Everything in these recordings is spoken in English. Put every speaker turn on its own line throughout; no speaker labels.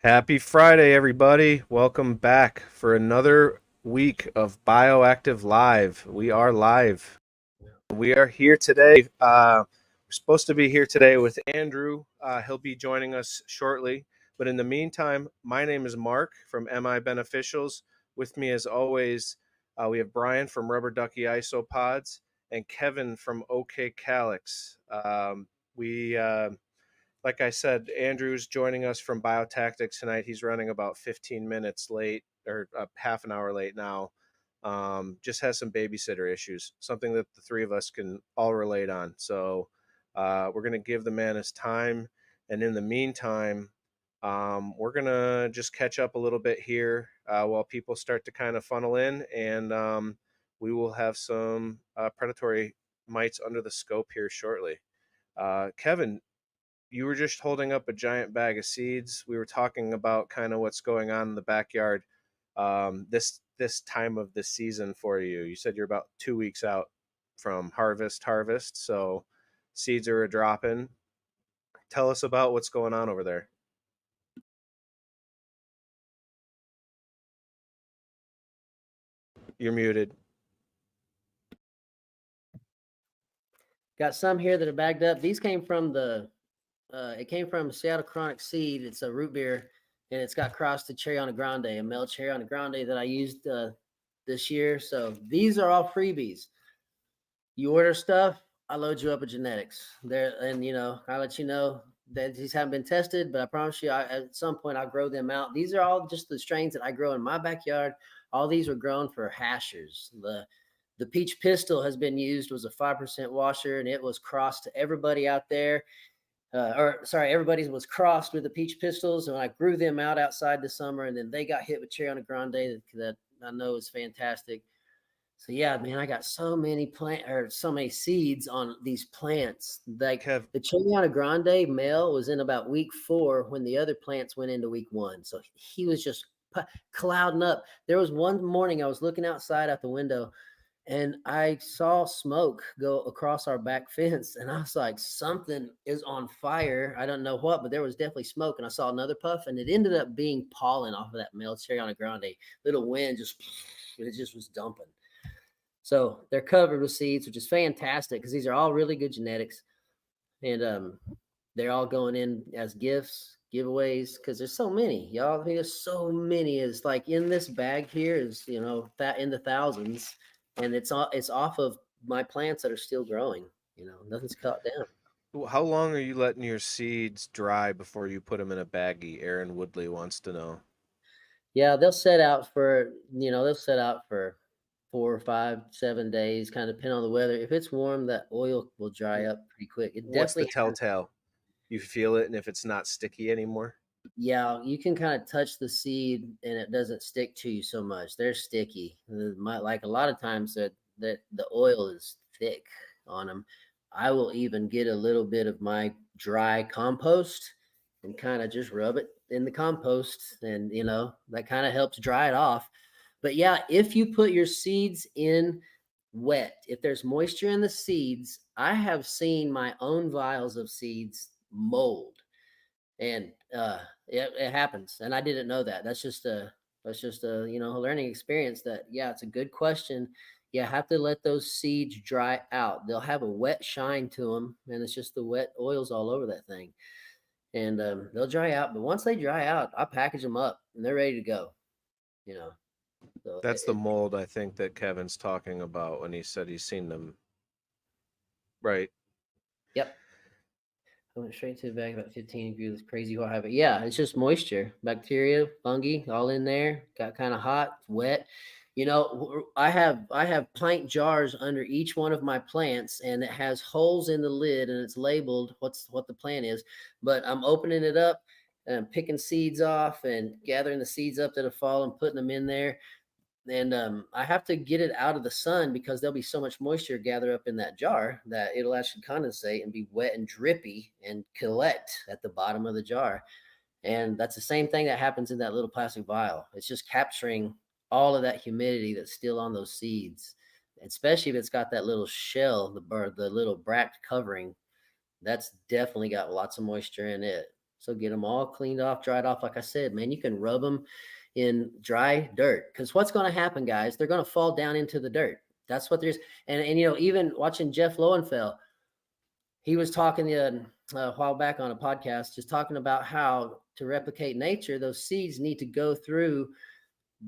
Happy Friday, everybody. Welcome back for another week of Bioactive Live. We are live. We are here today. We're supposed to be here today with Andrew. He'll be joining us shortly. But in the meantime, my name is Mark from MI Beneficials. With me, as always, we have Brian from Rubber Ducky Isopods and Kevin from OK Calix. We like I said, Andrew's joining us from Biotactics tonight. He's running about 15 minutes late or half an hour late now. Just has some babysitter issues, something that the three of us can all relate on. So we're going to give the man his time. And in the meantime, we're going to just catch up a little bit here while people start to kind of funnel in. And we will have some predatory mites under the scope here shortly. Kevin, you were just holding up a giant bag of seeds. We were talking about kind of what's going on in the backyard this time of the season for you. You said you're about 2 weeks out from harvest, so seeds are a dropping. Tell us about what's going on over there. You're muted.
Got some here that are bagged up. These came from it came from Seattle Chronic Seed. It's a root beer, and it's got crossed to Cherry on a Grande, a male Cherry on a Grande that I used this year. So these are all freebies. You order stuff, I load you up with genetics there, and I let you know that these haven't been tested, but I promise you, at some point I'll grow them out. These are all just the strains that I grow in my backyard. All these were grown for hashers. The peach pistol has been used, was a 5% washer, and it was crossed to everybody out there. Everybody was crossed with the peach pistols, and I grew them out outside this summer, and then they got hit with Cherry on a Grande that I know is fantastic. So yeah, man, I got so many so many seeds on these plants. Like
Kev,
the Cherry on a Grande male was in about week 4 when the other plants went into week 1. So he was just clouding up. There was one morning I was looking outside out the window, and I saw smoke go across our back fence, and I was like, something is on fire. I don't know what, but there was definitely smoke, and I saw another puff, and it ended up being pollen off of that male Cherry on a Grande. Little wind it just was dumping. So they're covered with seeds, which is fantastic because these are all really good genetics, and they're all going in as gifts, giveaways, because there's so many, y'all. I mean, there's so many. It's like in this bag here is that in the thousands, and it's off of my plants that are still growing. Nothing's cut down.
how long are you letting your seeds dry before you put them in a baggie? Aaron Woodley wants to know.
Yeah, they'll set out for 4 or 5, 7 days, kind of depending on the weather. If it's warm, that oil will dry up pretty quick. It
What's the
definitely has.
telltale? You feel it, and if it's not sticky anymore?
Yeah, you can kind of touch the seed and it doesn't stick to you so much. They're sticky. Like a lot of times that the oil is thick on them. I will even get a little bit of my dry compost and kind of just rub it in the compost, and that kind of helps dry it off. But yeah, if you put your seeds in wet, if there's moisture in the seeds, I have seen my own vials of seeds mold, and it happens, and I didn't know that. That's just a a learning experience. That, yeah, it's a good question. You have to let those seeds dry out. They'll have a wet shine to them, and it's just the wet oils all over that thing, and they'll dry out. But once they dry out, I package them up and they're ready to go. you know so
That's the mold I think that Kevin's talking about when he said he's seen them. Right.
yep. I went straight to the bag about 15 degrees. Crazy what happened. Yeah, it's just moisture, bacteria, fungi, all in there. Got kind of hot, wet. I have pint jars under each one of my plants, and it has holes in the lid, and it's labeled what the plant is. But I'm opening it up and picking seeds off and gathering the seeds up that have fallen, putting them in there. And I have to get it out of the sun because there'll be so much moisture gathered up in that jar that it'll actually condensate and be wet and drippy and collect at the bottom of the jar. And that's the same thing that happens in that little plastic vial. It's just capturing all of that humidity that's still on those seeds, especially if it's got that little shell, the little bract covering. That's definitely got lots of moisture in it. So get them all cleaned off, dried off. Like I said, man, you can rub them in dry dirt, because what's going to happen, guys? They're going to fall down into the dirt. That's what there's. And you know, even watching Jeff Lowenfeld, he was talking a while back on a podcast, just talking about how to replicate nature, those seeds need to go through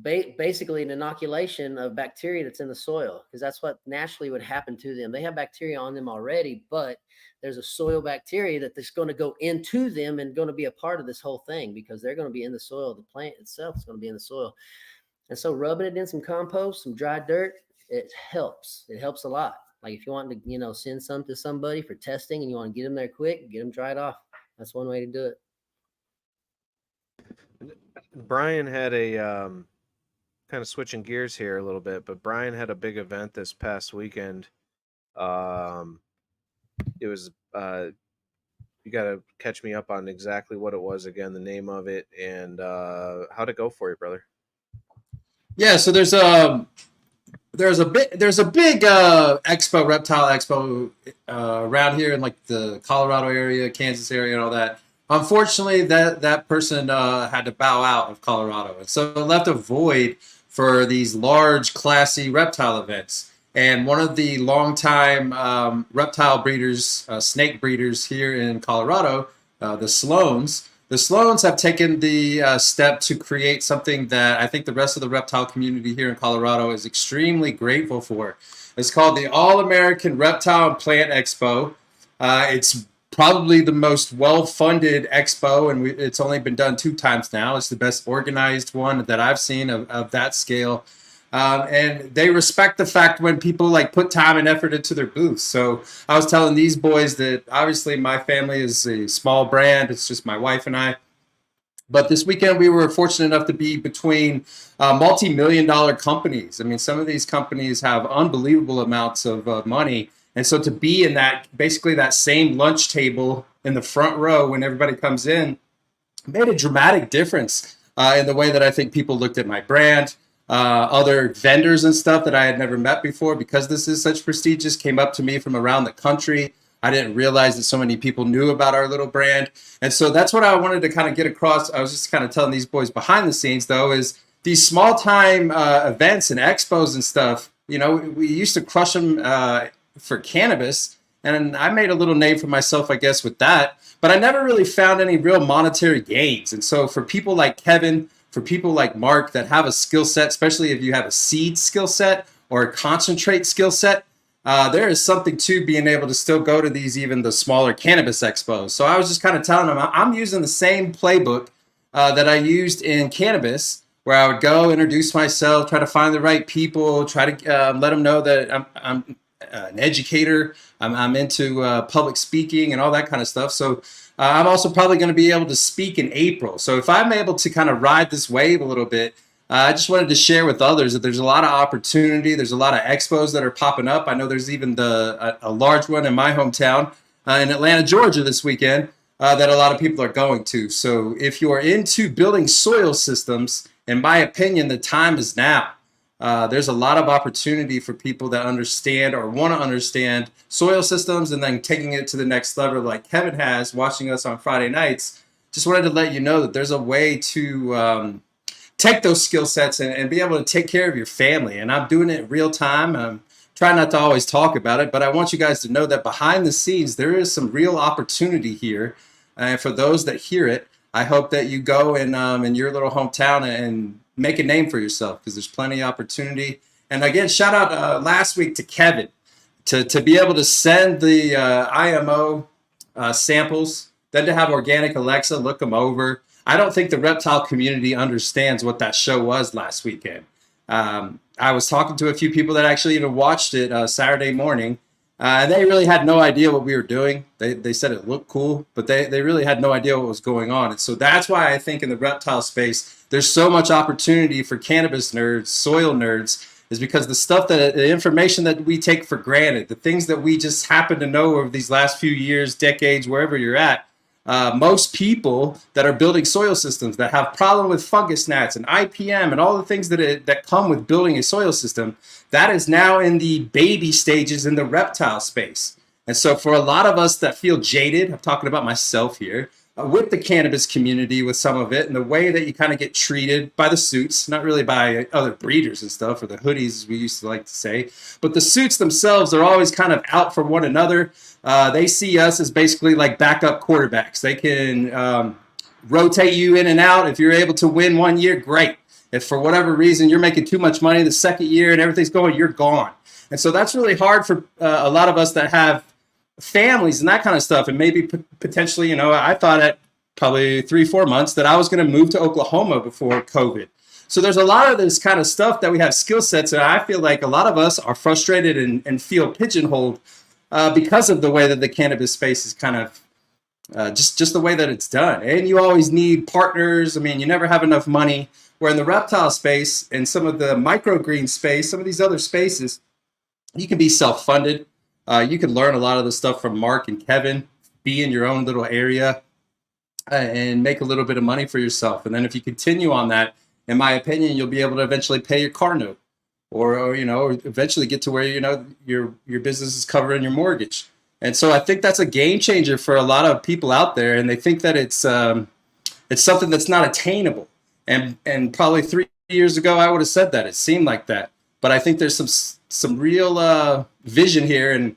basically an inoculation of bacteria that's in the soil, because that's what naturally would happen to them. They have bacteria on them already, but there's a soil bacteria that's going to go into them and going to be a part of this whole thing, because they're going to be in the soil. The plant itself is going to be in the soil. And so rubbing it in some compost, some dry dirt, it helps. It helps a lot. Like if you want to, you know, send some to somebody for testing and you want to get them there quick, get them dried off. That's one way to do
it. Brian had a kind of switching gears here a little bit, but Brian had a big event this past weekend. It was you got to catch me up on exactly what it was again, the name of it, and how'd it go for you, brother?
Yeah, so there's a big expo, reptile expo around here in like the Colorado area, Kansas area, and all that. Unfortunately, that person had to bow out of Colorado, and so it left a void for these large, classy reptile events. And one of the longtime reptile breeders, snake breeders here in Colorado, the Sloans. The Sloans have taken the step to create something that I think the rest of the reptile community here in Colorado is extremely grateful for. It's called the All-American Reptile and Plant Expo. It's probably the most well-funded expo, and it's only been done 2 times now. It's the best organized one that I've seen of that scale. And they respect the fact when people like put time and effort into their booths. So I was telling these boys that obviously my family is a small brand. It's just my wife and I. But this weekend we were fortunate enough to be between multi-million-dollar companies. I mean, some of these companies have unbelievable amounts of money. And so to be in that, basically that same lunch table in the front row when everybody comes in made a dramatic difference in the way that I think people looked at my brand. Other vendors and stuff that I had never met before, because this is such prestigious, came up to me from around the country. I didn't realize that so many people knew about our little brand. And so that's what I wanted to kind of get across. I was just kind of telling these boys behind the scenes, though, is these small time events and expos and stuff, you know, we used to crush them for cannabis. And I made a little name for myself, I guess, with that. But I never really found any real monetary gains. And so for people like Kevin, for people like Mark that have a skill set, especially if you have a seed skill set or a concentrate skill set, there is something to being able to still go to these, even the smaller cannabis expos. So I was just kind of telling them I'm using the same playbook that I used in cannabis, where I would go introduce myself, try to find the right people, try to let them know that I'm an educator. I'm into public speaking and all that kind of stuff. So I'm also probably going to be able to speak in April. So if I'm able to kind of ride this wave a little bit, I just wanted to share with others that there's a lot of opportunity. There's a lot of expos that are popping up. I know there's even a large one in my hometown in Atlanta, Georgia this weekend that a lot of people are going to. So if you're into building soil systems, in my opinion, the time is now. There's a lot of opportunity for people that understand or want to understand soil systems, and then taking it to the next level like Kevin has, watching us on Friday nights. Just wanted to let you know that there's a way to take those skill sets and be able to take care of your family. And I'm doing it in real time. I'm trying not to always talk about it, but I want you guys to know that behind the scenes, there is some real opportunity here. And for those that hear it, I hope that you go in your little hometown and make a name for yourself, because there's plenty of opportunity. And again, shout out last week to Kevin to be able to send the IMO samples, then to have Organic Alexa look them over. I don't think the reptile community understands what that show was last weekend. I was talking to a few people that actually even watched it Saturday morning, and they really had no idea what we were doing. They said it looked cool, but they really had no idea what was going on. And so that's why I think in the reptile space, there's so much opportunity for cannabis nerds, soil nerds, is because the information that we take for granted, the things that we just happen to know over these last few years, decades, wherever you're at, most people that are building soil systems that have problem with fungus gnats and IPM and all the things that come with building a soil system, that is now in the baby stages in the reptile space. And so for a lot of us that feel jaded, I'm talking about myself here, with the cannabis community with some of it, and the way that you kind of get treated by the suits, not really by other breeders and stuff, or the hoodies, as we used to like to say, but the suits themselves are always kind of out for one another. They see us as basically like backup quarterbacks. They can rotate you in and out. If you're able to win one year, great. If for whatever reason you're making too much money the second year and everything's going, you're gone. And so that's really hard for a lot of us that have families and that kind of stuff. And maybe potentially, I thought at probably 3-4 months that I was going to move to Oklahoma before COVID. So there's a lot of this kind of stuff that we have skill sets. And I feel like a lot of us are frustrated and feel pigeonholed because of the way that the cannabis space is kind of just the way that it's done. And you always need partners. I mean, you never have enough money. Where in the reptile space and some of the microgreen space, some of these other spaces, you can be self-funded. You can learn a lot of the stuff from Mark and Kevin, be in your own little area and make a little bit of money for yourself. And then if you continue on that, in my opinion, you'll be able to eventually pay your car note or eventually get to where, your business is covering your mortgage. And so I think that's a game changer for a lot of people out there. And they think that it's something that's not attainable. And probably 3 years ago, I would have said that. It seemed like that. But I think there's some real vision here. And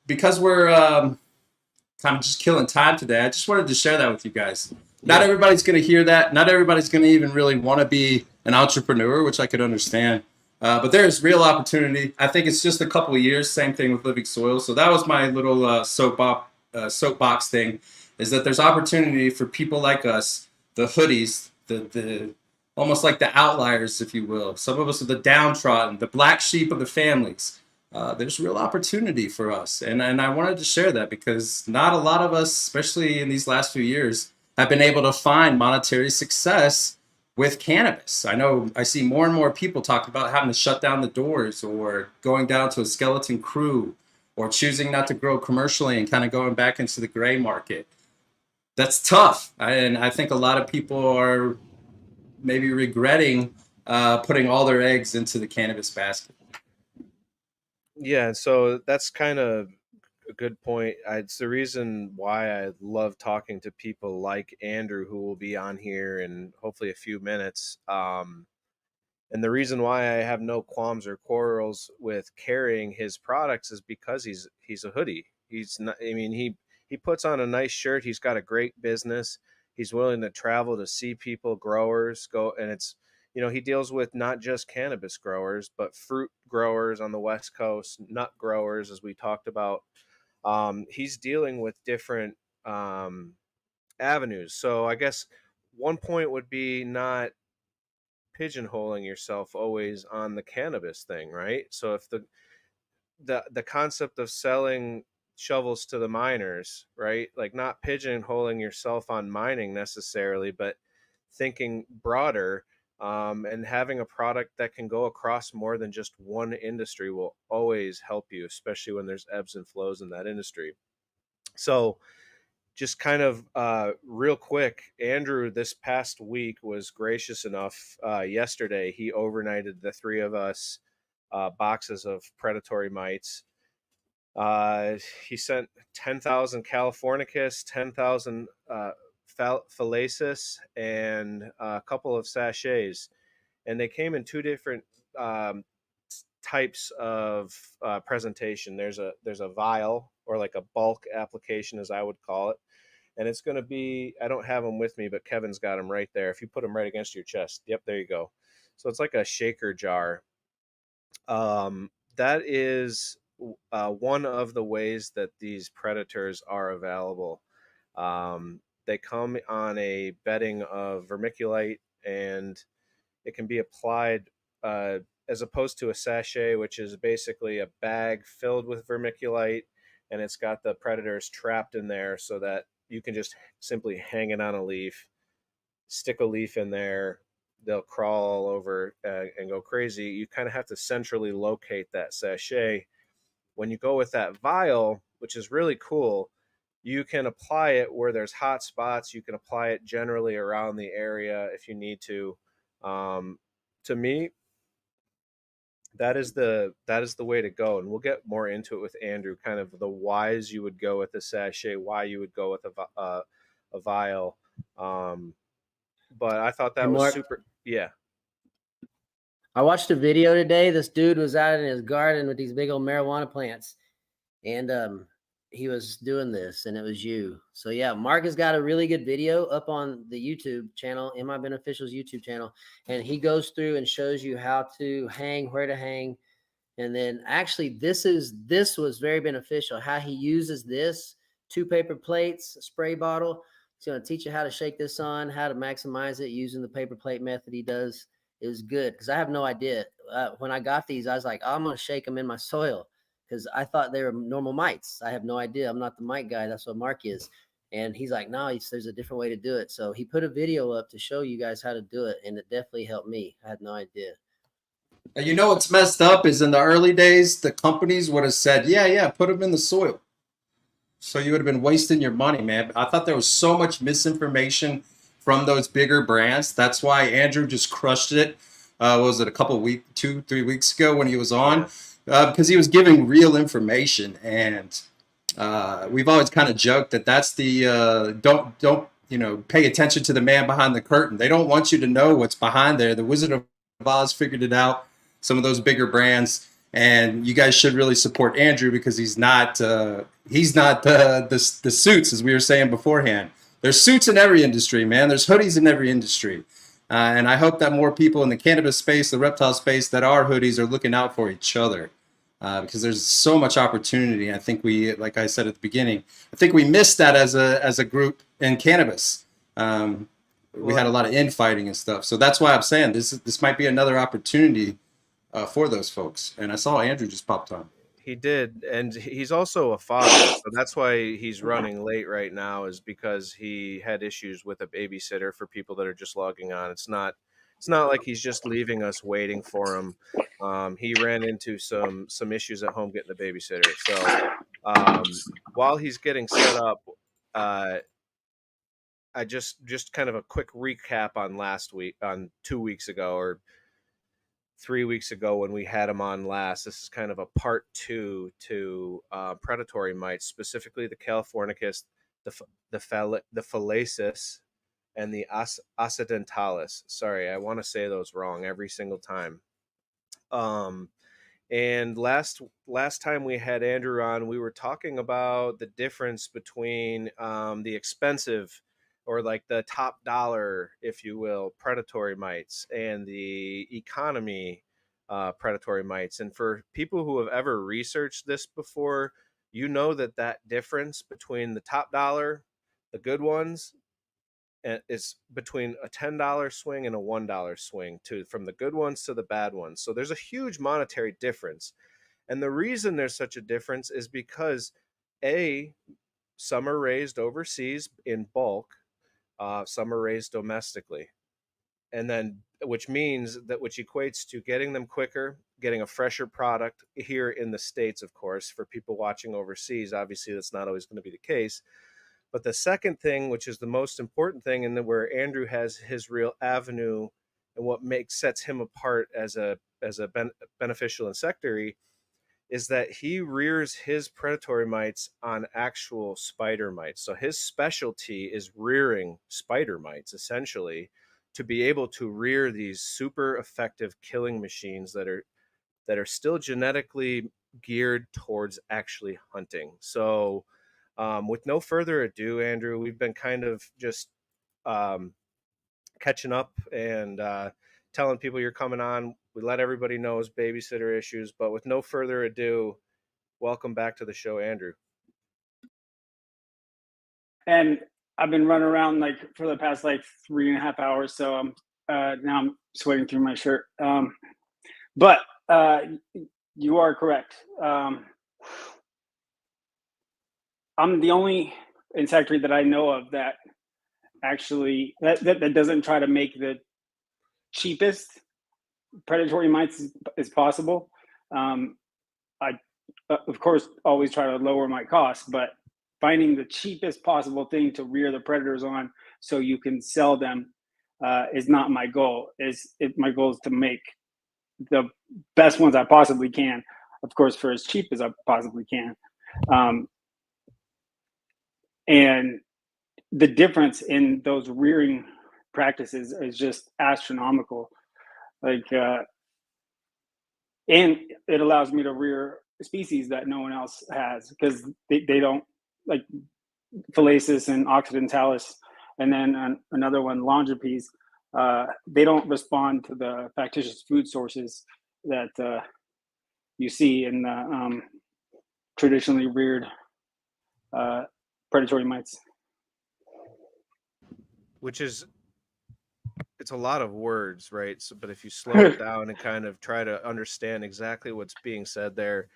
because we're kind of just killing time today, I just wanted to share that with you guys. Not everybody's going to hear that. Not everybody's going to even really want to be an entrepreneur, which I could understand. But there's real opportunity. I think it's just a couple of years. Same thing with Living Soil. So that was my little soapbox thing, is that there's opportunity for people like us, the hoodies, the almost like the outliers, if you will. Some of us are the downtrodden, the black sheep of the families. There's real opportunity for us. And I wanted to share that because not a lot of us, especially in these last few years, have been able to find monetary success with cannabis. I know I see more and more people talk about having to shut down the doors or going down to a skeleton crew or choosing not to grow commercially and kind of going back into the gray market. That's tough. And I think a lot of people are maybe regretting putting all their eggs into the cannabis basket.
Yeah, so that's kind of a good point. It's the reason why I love talking to people like Andrew, who will be on here in hopefully a few minutes. And the reason why I have no qualms or quarrels with carrying his products is because he's a hoodie. He's not. I mean, he puts on a nice shirt. He's got a great business. He's willing to travel to see people, growers go, and it's he deals with not just cannabis growers, but fruit growers on the West Coast, nut growers, as we talked about. He's dealing with different avenues. So I guess one point would be not pigeonholing yourself always on the cannabis thing, right? So if the concept of selling shovels to the miners, right? Like not pigeonholing yourself on mining necessarily, but thinking broader, and having a product that can go across more than just one industry will always help you, especially when there's ebbs and flows in that industry. So just kind of real quick, Andrew this past week was gracious enough. Yesterday, he overnighted the three of us boxes of predatory mites. He sent 10,000 Californicus, 10,000 Fallacis, and a couple of sachets. And they came in two different types of presentation. There's a vial, or like a bulk application, as I would call it. And it's going to be, I don't have them with me, but Kevin's got them right there. If you put them right against your chest, yep, there you go. So it's like a shaker jar. That is one of the ways that these predators are available. They come on a bedding of vermiculite, and it can be applied as opposed to a sachet, which is basically a bag filled with vermiculite, and it's got the predators trapped in there so that you can just simply hang it on a leaf, stick a leaf in there, they'll crawl all over and go crazy. You kind of have to centrally locate that sachet. When you go with that vial, which is really cool, you can apply it where there's hot spots. You can apply it generally around the area if you need to. To me, that is the way to go, and we'll get more into it with Andrew. Kind of the whys you would go with a sachet, why you would go with a vial. But I thought
Hey,
that was
Mark,
super. Yeah.
I watched a video today. This dude was out in his garden with these big old marijuana plants, and he was doing this, and it was you. So yeah, Mark has got a really good video up on the YouTube channel, In My Beneficials YouTube channel, and he goes through and shows you how to hang, where to hang, and then actually this was very beneficial. How he uses this 2 paper plates, a spray bottle. He's going to teach you how to shake this on, how to maximize it using the paper plate method he does. It was good because I have no idea. When I got these, I was like, oh, I'm going to shake them in my soil because I thought they were normal mites. I have no idea. I'm not the mite guy. That's what Mark is. And he's like, no, there's a different way to do it. So he put a video up to show you guys how to do it. And it definitely helped me. I had no idea.
And you know what's messed up is in the early days, the companies would have said, yeah, put them in the soil. So you would have been wasting your money, man. I thought there was so much misinformation from those bigger brands. That's why Andrew just crushed it. What was it, a couple weeks, 2-3 weeks ago when he was on? Because he was giving real information. And we've always kind of joked that that's the don't pay attention to the man behind the curtain. They don't want you to know what's behind there. The Wizard of Oz figured it out. Some of those bigger brands, and you guys should really support Andrew because he's not the suits, as we were saying beforehand. There's suits in every industry, man. There's hoodies in every industry, and I hope that more people in the cannabis space, the reptile space, that are hoodies are looking out for each other because there's so much opportunity. I think we, like I said at the beginning, I think we missed that as a group in cannabis. We had a lot of infighting and stuff, so that's why I'm saying this might be another opportunity for those folks. And I saw Andrew just popped on.
He did, and he's also a father, so that's why he's running late right now, is because he had issues with a babysitter for people that are just logging on. It's not like he's just leaving us waiting for him. He ran into some issues at home getting the babysitter. So while he's getting set up, I just kind of a quick recap on 2 weeks ago or 3 weeks ago when we had him on last. This is kind of a part 2 to predatory mites, specifically the Californicus, the Fallacis, and the Occidentalis. Sorry, I want to say those wrong every single time. And last time we had Andrew on, we were talking about the difference between the expensive, or like the top dollar, if you will, predatory mites and the economy predatory mites. And for people who have ever researched this before, you know that difference between the top dollar, the good ones, is between a $10 swing and a $1 swing, from the good ones to the bad ones. So there's a huge monetary difference. And the reason there's such a difference is because some are raised overseas in bulk, some are raised domestically, and then which equates to getting them quicker, getting a fresher product here in the States. Of course, for people watching overseas, obviously that's not always going to be the case. But the second thing, which is the most important thing, and where Andrew has his real avenue and what sets him apart as a beneficial insectary, is that he rears his predatory mites on actual spider mites. So his specialty is rearing spider mites, essentially, to be able to rear these super effective killing machines that are still genetically geared towards actually hunting. So with no further ado, Andrew, we've been kind of just catching up and telling people you're coming on. We let everybody know his babysitter issues, but with no further ado, welcome back to the show, Andrew.
And I've been running around for the past 3.5 hours, so I'm now I'm sweating through my shirt. But you are correct. I'm the only insectary that I know of that actually that doesn't try to make the cheapest predatory mites as possible. I of course always try to lower my costs, but finding the cheapest possible thing to rear the predators on so you can sell them is not my goal. My goal is to make the best ones I possibly can, of course, for as cheap as I possibly can. And the difference in those rearing practices is just astronomical. Like, and it allows me to rear species that no one else has, because they don't, like Fallacis and Occidentalis, and then another one, Longipes, they don't respond to the factitious food sources that you see in the traditionally reared predatory mites.
Which is, it's a lot of words, right? So, but if you slow it down and kind of try to understand exactly what's being said there,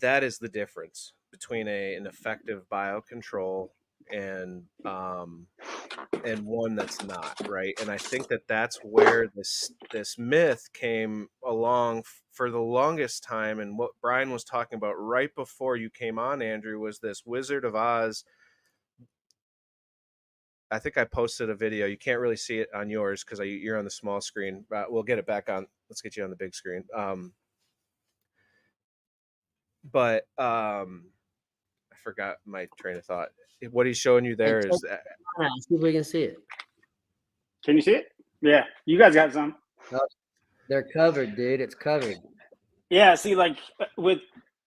that is the difference between an effective biocontrol and one that's not, right? And I think that's where this myth came along for the longest time. And what Brian was talking about right before you came on, Andrew, was this Wizard of Oz. I think I posted a video. You can't really see it on yours because you're on the small screen. We'll get it back on. Let's get you on the big screen. But I forgot my train of thought. What he's showing you there is that.
See if we can see it.
Can you see it? Yeah, you guys got some.
They're covered, dude. It's covered.
Yeah, see, like with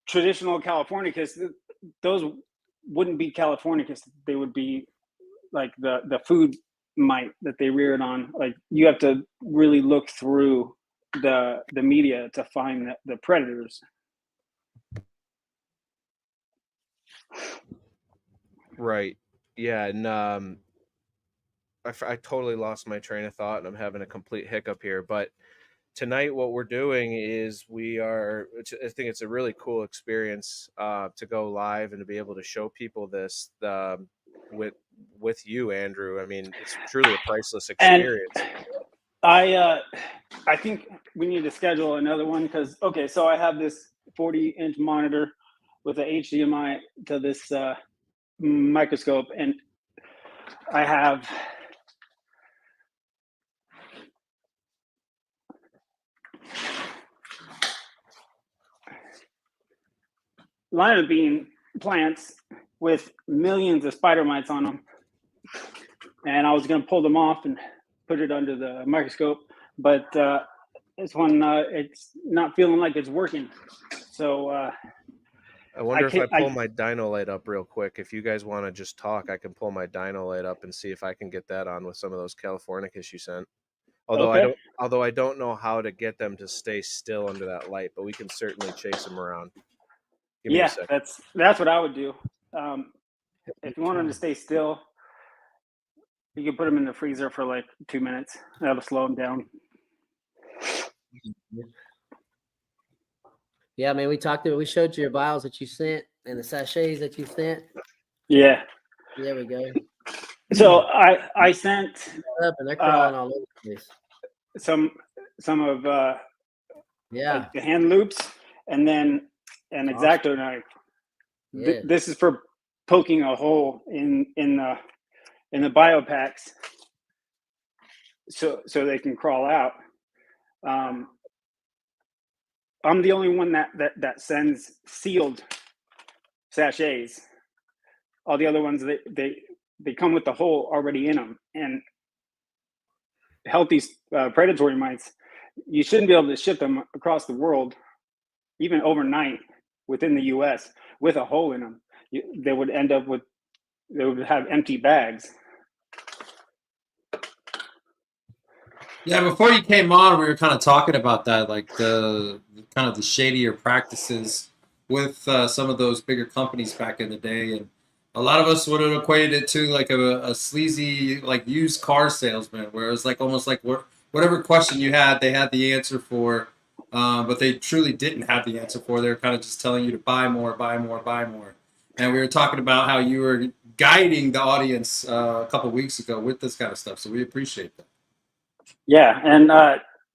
traditional Californicus, those wouldn't be Californicus. They would be like the food mite that they reared on. Like, you have to really look through the media to find the predators.
Right. Yeah. And I totally lost my train of thought, and I'm having a complete hiccup here. But tonight, what we're doing is I think it's a really cool experience to go live and to be able to show people this with you, Andrew. I mean, it's truly a priceless experience.
And I think we need to schedule another one, because, okay, so I have this 40-inch monitor with a HDMI to this microscope, and I have lima bean plants with millions of spider mites on them, and I was going to pull them off and put it under the microscope, but this one, it's not feeling like it's working. So
I wonder if I pull my dino light up real quick. If you guys want to just talk, I can pull my dino light up and see if I can get that on with some of those Californicus you sent. Although I don't know how to get them to stay still under that light, but we can certainly chase them around.
Yeah, that's what I would do. If you want them to stay still, you can put them in the freezer for like 2 minutes. That'll slow them down.
Yeah, man, we showed you your vials that you sent and the sachets that you sent.
Yeah.
There we go.
So I sent
up and they're crawling all over the place.
Some of like the hand loops, and then an X-Acto knife. Yeah. This is for poking a hole in the biopacks, so they can crawl out. I'm the only one that sends sealed sachets. All the other ones, they come with the hole already in them. And healthy predatory mites, you shouldn't be able to ship them across the world, even overnight within the U.S. with a hole in them. They would have empty bags.
Yeah, before you came on, we were kind of talking about that, like the kind of the shadier practices with some of those bigger companies back in the day, and a lot of us would have equated it to like a sleazy, like used car salesman, where it was like almost like whatever question you had, they had the answer for, but they truly didn't have the answer for. They were kind of just telling you to buy more, buy more, buy more. And we were talking about how you were guiding the audience a couple of weeks ago with this kind of stuff, so we appreciate that.
Yeah, and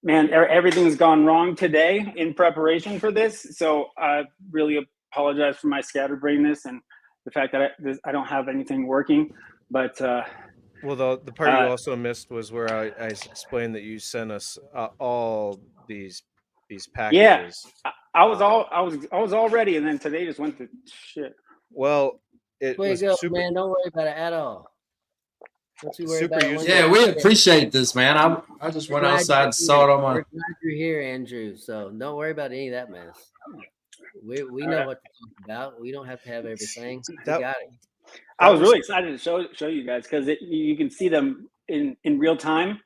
man, everything's gone wrong today in preparation for this. So I really apologize for my scatterbrainness and the fact that I don't have anything working. But
well, the part you also missed was where I explained that you sent us all these packages.
Yeah, I was all ready, and then today just went to shit.
Well, it
Way
was
to go,
super
man. Don't worry about it at all. Don't you worry
super
about it.
useful.
Yeah, we appreciate this, man. I just went outside and saw it on my.
We're glad you're here, Andrew. So don't worry about any of that mess. We know what to talk about. We don't have to have everything. We got it.
I was really excited to show you guys because you can see them in real time.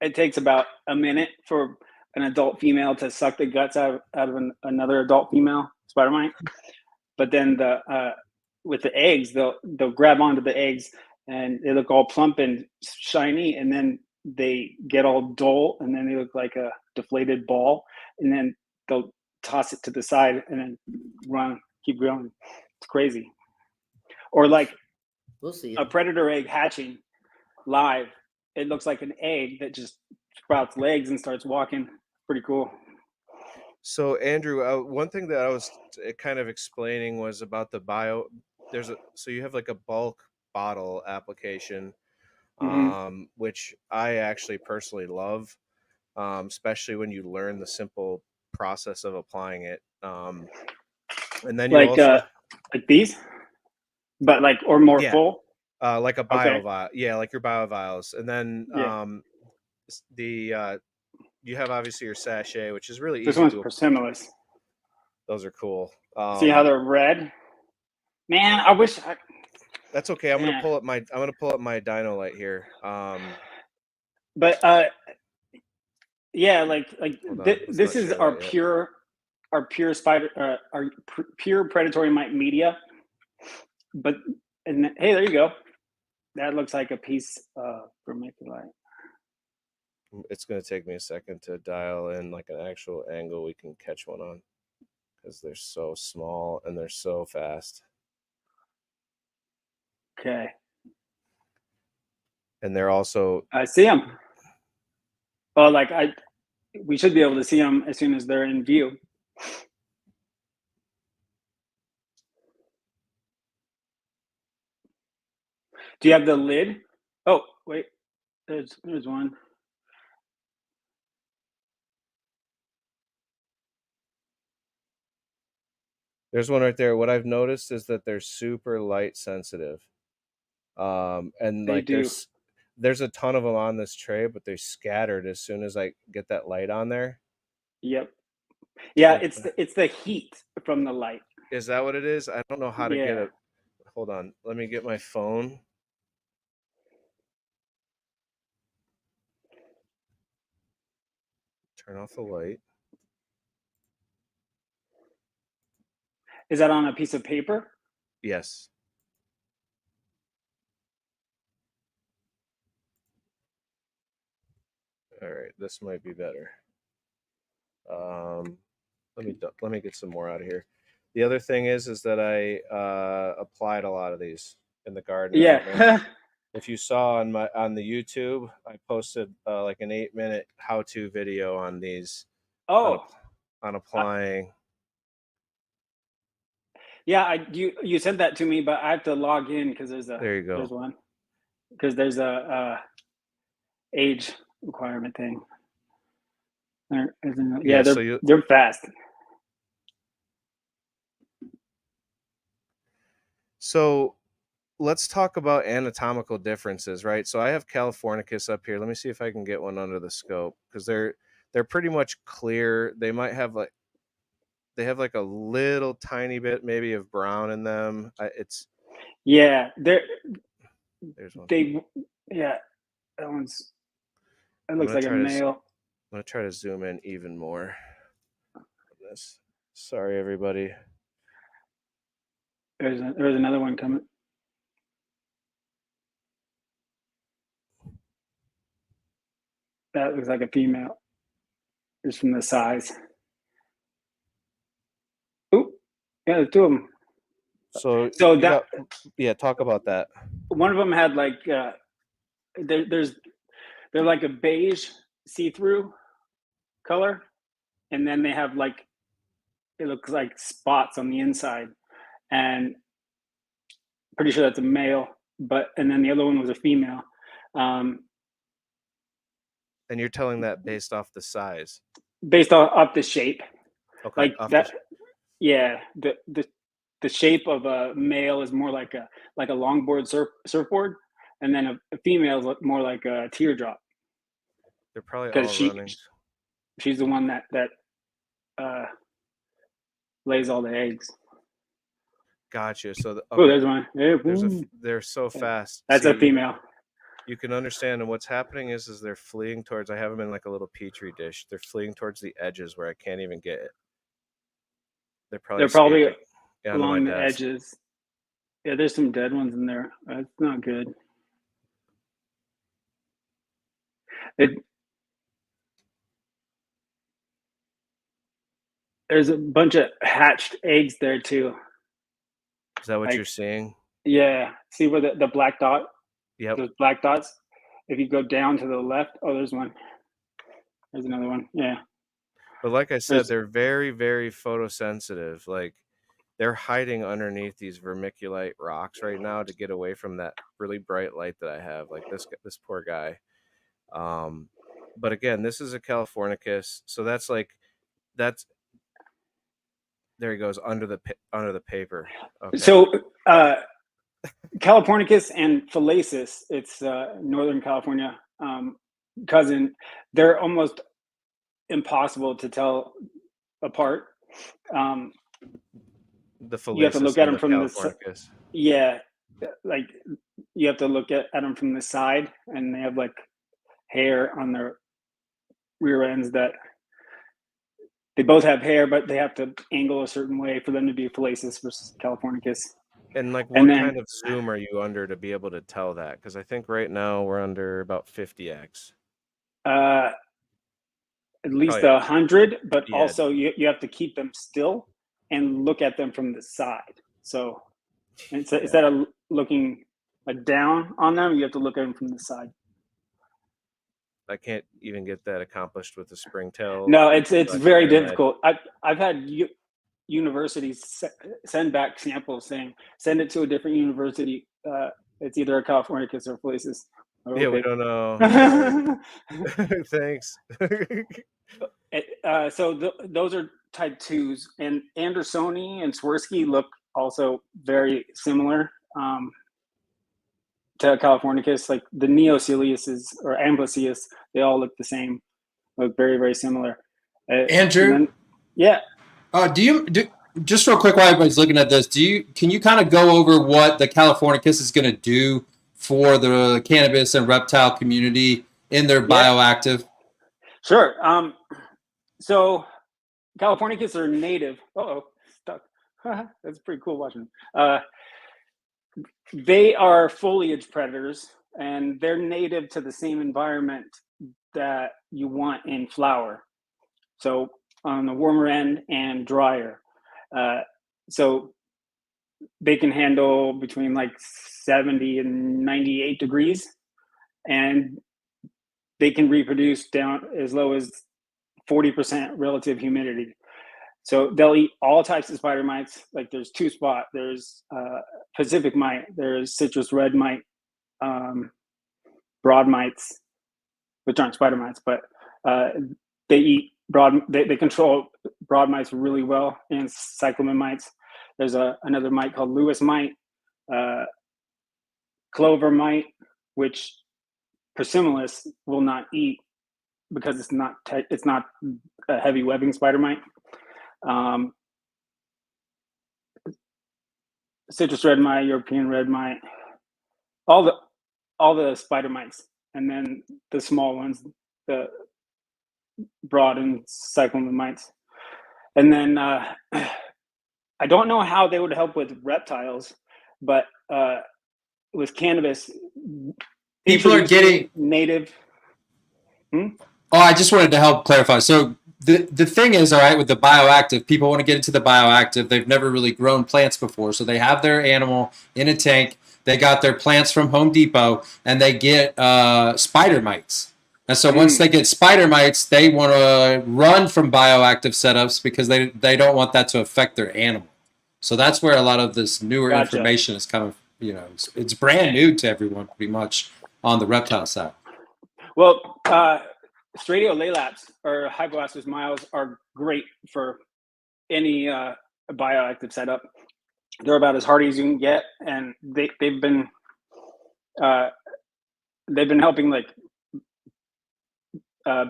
It takes about a minute for an adult female to suck the guts out of another adult female spider mite. But then with the eggs, they'll grab onto the eggs and they look all plump and shiny, and then they get all dull, and then they look like a deflated ball, and then they'll toss it to the side and then keep growing. It's crazy. Or like
we'll see
a predator egg hatching live. It looks like an egg that just sprouts legs and starts walking. Pretty cool.
So Andrew, one thing that I was kind of explaining was about the bio. So you have like a bulk bottle application, which I actually personally love, especially when you learn the simple process of applying it. And then you also
like
these, but like or more full.
Like a bio vial, like your bio vials, and then you have obviously your sachet, which is really easy.
This one's Persimmilus.
Those are cool.
See how they're red? Man, I wish.
That's okay. I'm gonna pull up my Dino Light here.
But this is our pure spider, our pure predatory mite media. But hey, there you go. That looks like a piece of vermiculite.
It's going to take me a second to dial in like an actual angle we can catch one on, because they're so small and they're so fast.
Okay.
And they're also.
I see them. Well, we should be able to see them as soon as they're in view. Do you have the lid? Oh, wait. There's one.
There's one right there. What I've noticed is that they're super light sensitive. And like there's a ton of them on this tray, but they're scattered as soon as I get that light on there.
Yep. Yeah, it's the heat from the light.
Is that what it is? I don't know how to get it. Hold on. Let me get my phone. Turn off the light.
Is that on a piece of paper?
Yes. All right, this might be better. Let me get some more out of here. The other thing is that I applied a lot of these in the garden.
Yeah.
If you saw on the YouTube, I posted like an 8-minute how-to video on these.
Oh.
On applying.
Yeah, you sent that to me, but I have to log in because
there you go.
There's one because there's a age requirement thing. They're fast.
So let's talk about anatomical differences, right? So I have Californicus up here. Let me see if I can get one under the scope, because they're pretty much clear. They might have they have like a little tiny bit maybe of brown in them. There's one.
That one's. It looks like a male.
I'm gonna try to zoom in even more on this. Sorry, everybody.
There's another one coming. That looks like a female. Just from the size. Ooh, yeah, there's two of them.
So talk about that.
One of them had like they're like a beige see-through color, and then they have like it looks like spots on the inside, and pretty sure that's a male. And then the other one was a female.
And you're telling that based off the size?
Based off the shape.
Okay.
Like that. Yeah. the shape of a male is more like a longboard surfboard, and then a female is more like a teardrop.
They're probably
Because
all running.
she's the one that lays all the eggs.
Gotcha. So
Oh, there's one. Yeah,
they're so fast.
That's a female.
You can understand, and what's happening is they're fleeing towards. I have them in like a little petri dish. They're fleeing towards the edges where I can't even get it. They're probably
along the edges. Yeah, there's some dead ones in there. That's not good. There's a bunch of hatched eggs there too.
Is that what you're seeing?
Yeah. See where the black dot?
Yep.
Those black dots. If you go down to the left, oh, there's one. There's another one. Yeah.
But like I said, they're very, very photosensitive. Like they're hiding underneath these vermiculite rocks right now to get away from that really bright light that I have. Like this poor guy. But again, this is a Californicus, so that's there he goes under the paper. Okay.
So Californicus and Fallacis, it's Northern California cousin. They're almost impossible to tell apart.
The Fallacis,
you have to look at them from
the
like you have to look at them from the side, and they have like hair on their rear ends that they both have hair, but they have to angle a certain way for them to be Fallacis versus Californicus.
And like, what kind of zoom are you under to be able to tell that? Because I think right now we're under about 50x.
At least 100, but also you have to keep them still and look at them from the side. So instead of looking down on them, you have to look at them from the side.
I can't even get that accomplished with the springtail.
No, it's very difficult. I've had universities send back samples saying send it to a different university. It's either a Californicus or Fallacis.
Okay. Yeah, we don't know. Thanks.
So those are type 2s, and Andersoni and Swirsky look also very similar to Californicus. Like the Neoseiulus or Amblicius, they all look the same, look very, very similar.
Andrew?
Yeah.
Just real quick while everybody's looking at this, can you kind of go over what the Californicus is going to do for the cannabis and reptile community in their bioactive?
Sure. So Californicus are native. Stuck. That's pretty cool watching. They are foliage predators, and they're native to the same environment that you want in flower. So on the warmer end and drier. So they can handle between like 70 and 98 degrees, and they can reproduce down as low as 40% relative humidity. So they'll eat all types of spider mites. Like there's two spot. There's Pacific mite. There's citrus red mite, broad mites, which aren't spider mites, but they eat broad. They control broad mites really well, and cyclamen mites. There's another mite called Lewis mite, clover mite, which Persimilis will not eat because it's not a heavy webbing spider mite. Citrus red mite, European red mite, all the spider mites, and then the small ones, the broad and cyclamen mites. And then I don't know how they would help with reptiles, but with cannabis,
people are getting
native.
Oh, I just wanted to help clarify. So the thing is, all right, with the bioactive, people want to get into the bioactive. They've never really grown plants before. So they have their animal in a tank. They got their plants from Home Depot, and they get spider mites. And so once they get spider mites, they want to run from bioactive setups because they don't want that to affect their animal. So that's where a lot of this newer information is coming. You know, it's brand new to everyone pretty much on the reptile side.
Well, Stradiolaelaps or Hypoaspis miles are great for any bioactive setup. they're about as hardy as you can get, and they've been helping like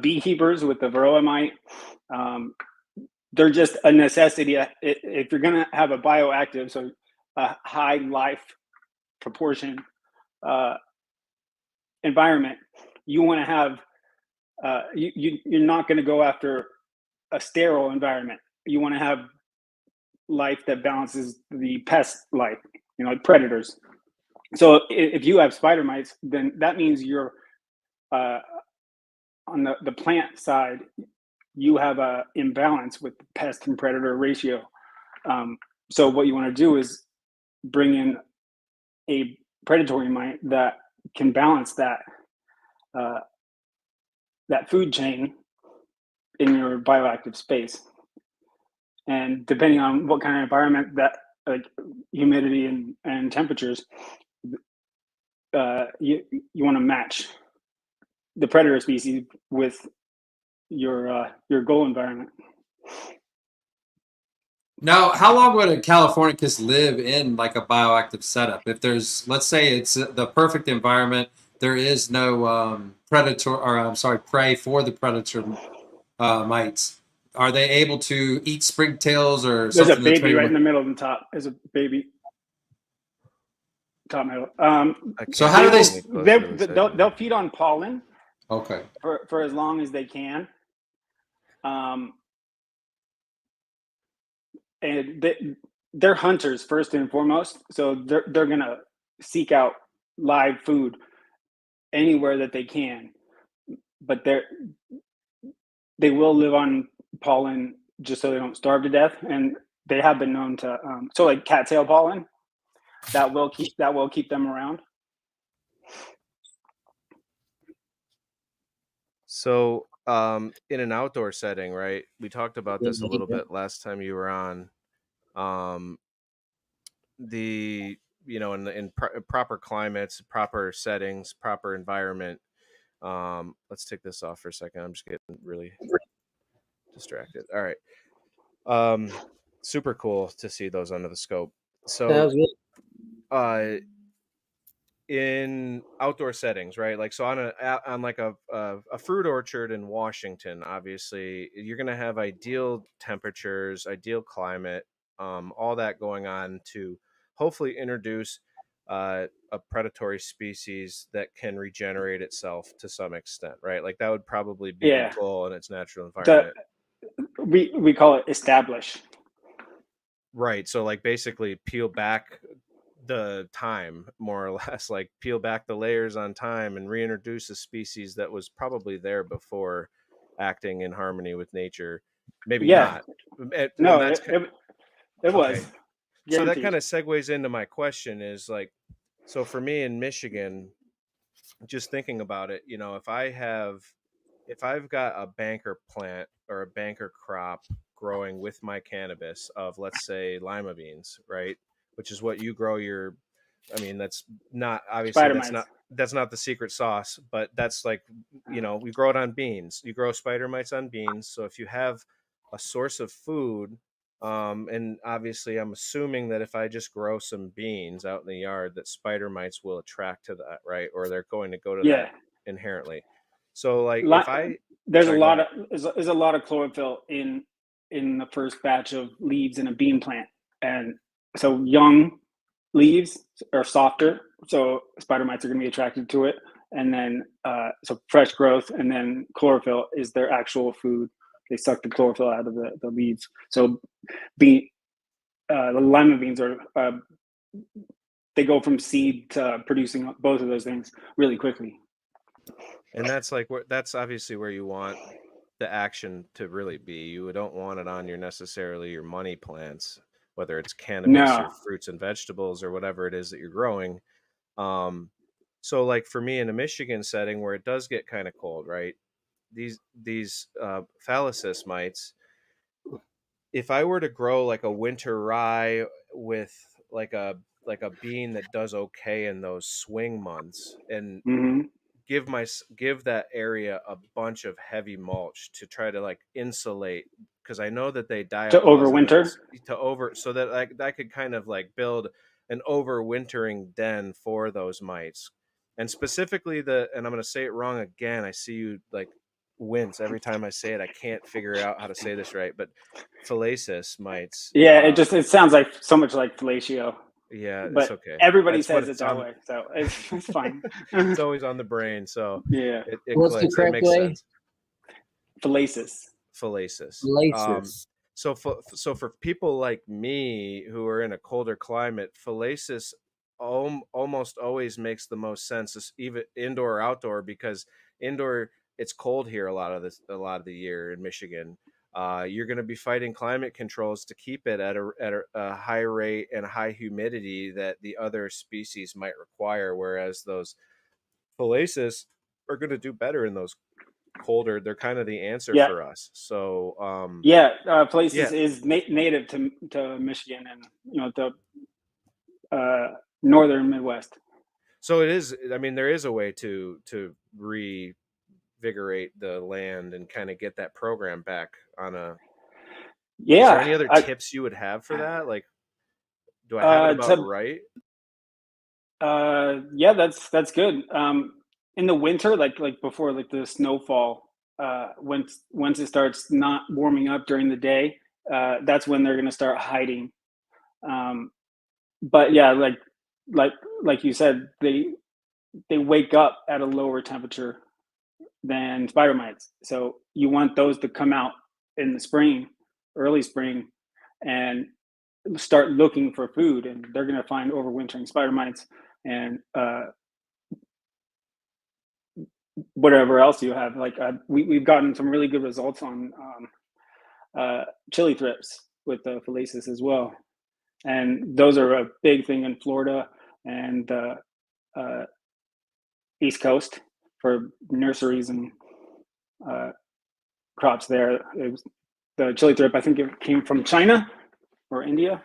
beekeepers with the varroa mite. They're just a necessity if you're going to have a bioactive, so a high life proportion environment. You want to have you're not going to go after a sterile environment. You want to have life that balances the pest life, like predators. So if you have spider mites, then that means you're on the plant side, you have a imbalance with pest and predator ratio. So what you want to do is bring in a predatory mite that can balance that that food chain in your bioactive space. And depending on what kind of environment, that like humidity and temperatures, you want to match the predator species with your goal environment.
Now, how long would a Californicus live in like a bioactive setup? If there's, let's say it's the perfect environment, there is no predator, or I'm sorry, prey for the predator mites. Are they able to eat springtails or
There's
something?
a baby right in the middle of the top. There's a baby top middle.
So how do
they'll feed on pollen?
Okay.
For as long as they can. And they're hunters first and foremost, so they're gonna seek out live food anywhere that they can, but they will live on pollen just so they don't starve to death. And they have been known to so like cattail pollen that will keep them around.
So in an outdoor setting, right, we talked about this a little bit last time you were on. The in proper climates, proper settings, proper environment. Let's take this off for a second. I'm just getting really distracted. All right. Super cool to see those under the scope. So in outdoor settings, right? Like, so on like a fruit orchard in Washington, obviously you're going to have ideal temperatures, ideal climate, all that going on to hopefully introduce a predatory species that can regenerate itself to some extent, right? Like that would probably be the goal in its natural environment.
We call it establish.
Right. So like basically peel back the time, more or less, like peel back the layers on time and reintroduce a species that was probably there before, acting in harmony with nature. Maybe not.
It
okay.
was.
So that kind of segues into my question is like, so for me in Michigan, just thinking about it, if I've got a banker plant or a banker crop growing with my cannabis of, let's say, lima beans, right? Which is what you grow that's not, obviously that's not the secret sauce, but that's like, we grow it on beans. You grow spider mites on beans. So if you have a source of food, and obviously I'm assuming that if I just grow some beans out in the yard, that spider mites will attract to that, right? Or they're going to go to that inherently. So like
there's a lot of chlorophyll in the first batch of leaves in a bean plant, and so young leaves are softer, so spider mites are going to be attracted to it. And then so fresh growth, and then chlorophyll is their actual food. They suck the chlorophyll out of the leaves. So the lima beans are they go from seed to producing both of those things really quickly.
And that's obviously where you want the action to really be. You don't want it on necessarily your money plants, whether it's cannabis or fruits and vegetables or whatever it is that you're growing. So like for me in a Michigan setting where it does get kind of cold, right? These Fallacis mites, if I were to grow like a winter rye with like a bean that does okay in those swing months, and give that area a bunch of heavy mulch to try to like insulate because I know that they
To overwinter?
so that I could kind of like build an overwintering den for those mites. And specifically and I'm going to say it wrong again. I see you like wince every time I say it. I can't figure out how to say this right, but Fallacis mites.
Yeah, it sounds like so much like fellatio.
Yeah,
But
it's okay.
everybody
That's what
says it
it's
that
on.
way, so it's fine.
It's always on the brain, so
Yeah,
it
What's the
clicks. It
correct
makes
way?
sense.
Fallacis.
Fallacis.
Laces.
So for people like me who are in a colder climate, Fallacis almost always makes the most sense, even indoor or outdoor, because indoor it's cold here a lot of the year in Michigan. You're going to be fighting climate controls to keep it at a high rate and high humidity that the other species might require, whereas those Fallacis are going to do better in those colder. They're kind of the answer
Yeah.
for us. So
Fallacis is native to Michigan and the northern Midwest.
so it is. I mean, there is a way to revigorate the land and kind of get that program back on a.
Yeah.
Is there any other tips you would have for that? Like, do I have it about right?
Yeah, that's good. In the winter, like before like the snowfall, once it starts not warming up during the day, that's when they're gonna start hiding. But yeah, like you said, they wake up at a lower temperature than spider mites. So you want those to come out in the spring, early spring, and start looking for food, and they're going to find overwintering spider mites and whatever else you have. Like we've gotten some really good results on chili thrips with the Fallacis as well, and those are a big thing in Florida and East Coast for nurseries and crops there. The chili thrip, I think it came from China or India,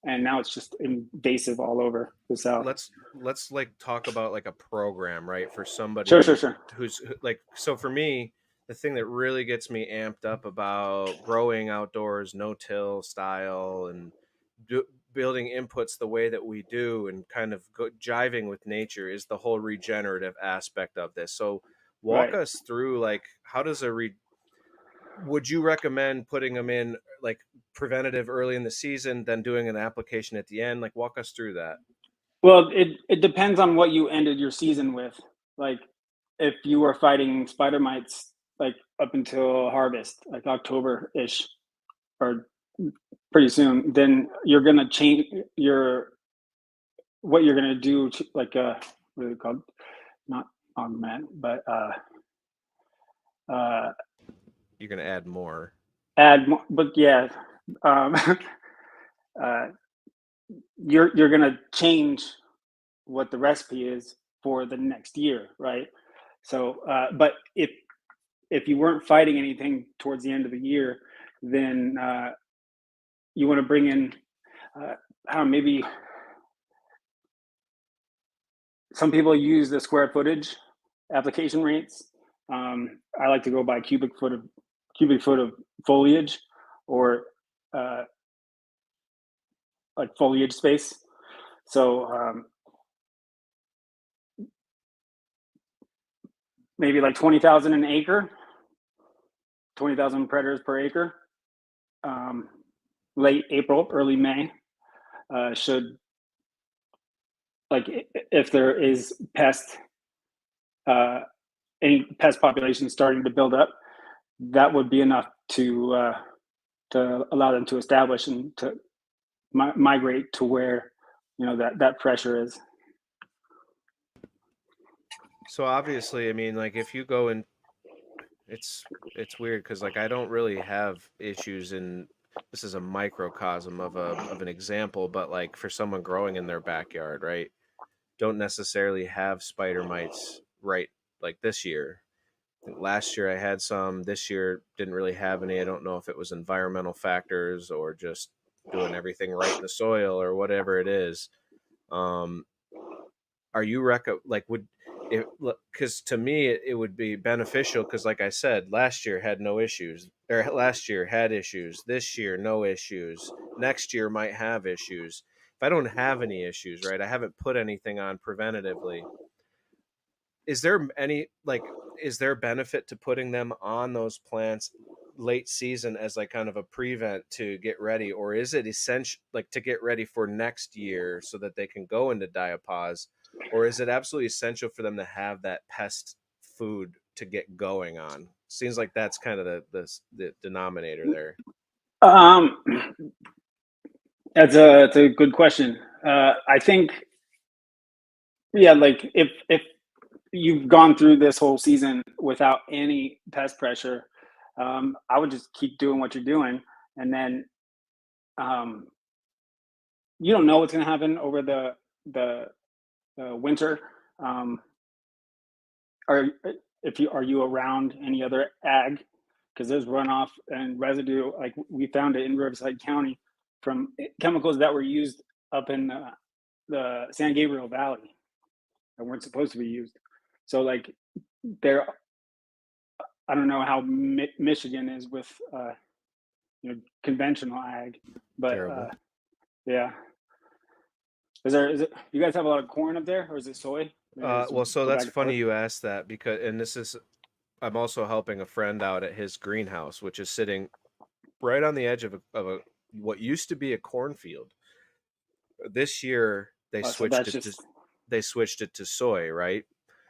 and now it's just invasive all over the South.
Let's like talk about like a program, right? For somebody
Sure.
who's like, so for me, the thing that really gets me amped up about growing outdoors, no-till style, and building inputs the way that we do and kind of jiving with nature is the whole regenerative aspect of this. So walk us through, like, how does would you recommend putting them in like preventative early in the season, then doing an application at the end? Like, walk us through that.
Well, it depends on what you ended your season with. Like, if you were fighting spider mites like up until harvest, like October-ish, or pretty soon, then you're gonna change what you're gonna do to, like what are they called? Not augment, but
You're gonna add more.
add more. But yeah, um, you're gonna change what the recipe is for the next year, right? So, but if you weren't fighting anything towards the end of the year, then you want to bring in, I don't know, maybe some people use the square footage application rates. I like to go by cubic foot of foliage, or like foliage space. So maybe like 20,000 an acre, 20,000 predators per acre. Late April, early May should, like, if there is any pest population starting to build up, that would be enough to allow them to establish and to migrate to where that pressure is.
So obviously, I mean, like, if you go in, it's weird because like I don't really have issues in. This is a microcosm of an example, but like for someone growing in their backyard, right? Don't necessarily have spider mites right like this year. I think last year I had some. This year didn't really have any. I don't know if it was environmental factors or just doing everything right in the soil or whatever it is. Are you like would because to me it would be beneficial, because like I said, last year had no issues, or last year had issues, this year no issues, next year might have issues. If I don't have any issues, right, I haven't put anything on preventatively, is there any, like, is there benefit to putting them on those plants late season as like kind of a prevent to get ready, or is it essential like to get ready for next year so that they can go into diapause, or is it absolutely essential for them to have that pest food to get going on? Seems like that's kind of the denominator there.
Um, that's a good question. I think, yeah, like if you've gone through this whole season without any pest pressure, I would just keep doing what you're doing, and then you don't know what's going to happen over the winter. Are are you around any other ag? Because there's runoff and residue, like we found it in Riverside County, from chemicals that were used up in the San Gabriel Valley that weren't supposed to be used. So like there, I don't know how Michigan is with conventional ag, but
Terrible.
yeah. Is it? You guys have a lot of corn up there, or is it soy?
Well, so
Go
that's
back and
funny
forth.
you asked that, because, and this is, I'm also helping a friend out at his greenhouse, which is sitting right on the edge of a what used to be a cornfield. This year
So that's just,
they switched it to soy, right?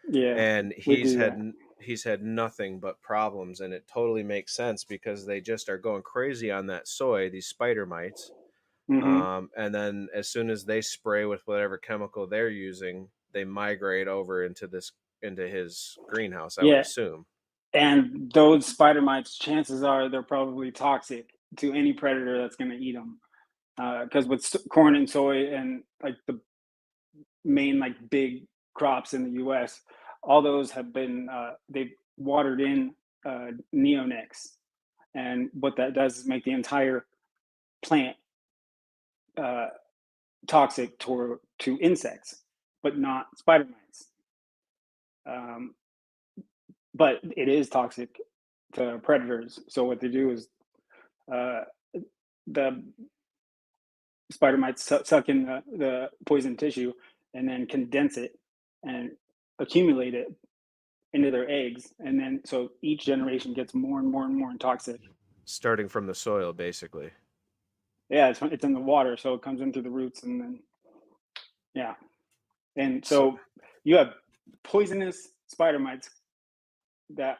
yeah,
And
we do that.
he's had nothing but problems, and it totally makes sense because they just are going crazy on that soy, these spider mites.
Hmm.
And then as soon as they spray with whatever chemical they're using, they migrate over into his greenhouse, I would
Yeah,
assume.
and those spider mites, chances are they're probably toxic to any predator that's going to eat them. Because with corn and soy and like the main like big crops in the U.S., all those have been they've watered in neonics, and what that does is make the entire plant uh, toxic to insects, but not spider mites. Um, but it is toxic to predators. So what they do is uh, the spider mites suck in the poison tissue and then condense it and accumulate it into their eggs, and then so each generation gets more and more and more toxic.
Starting from the soil, basically.
Yeah, it's in the water, so it comes in through the roots, and then yeah, and
So
so you have poisonous spider mites that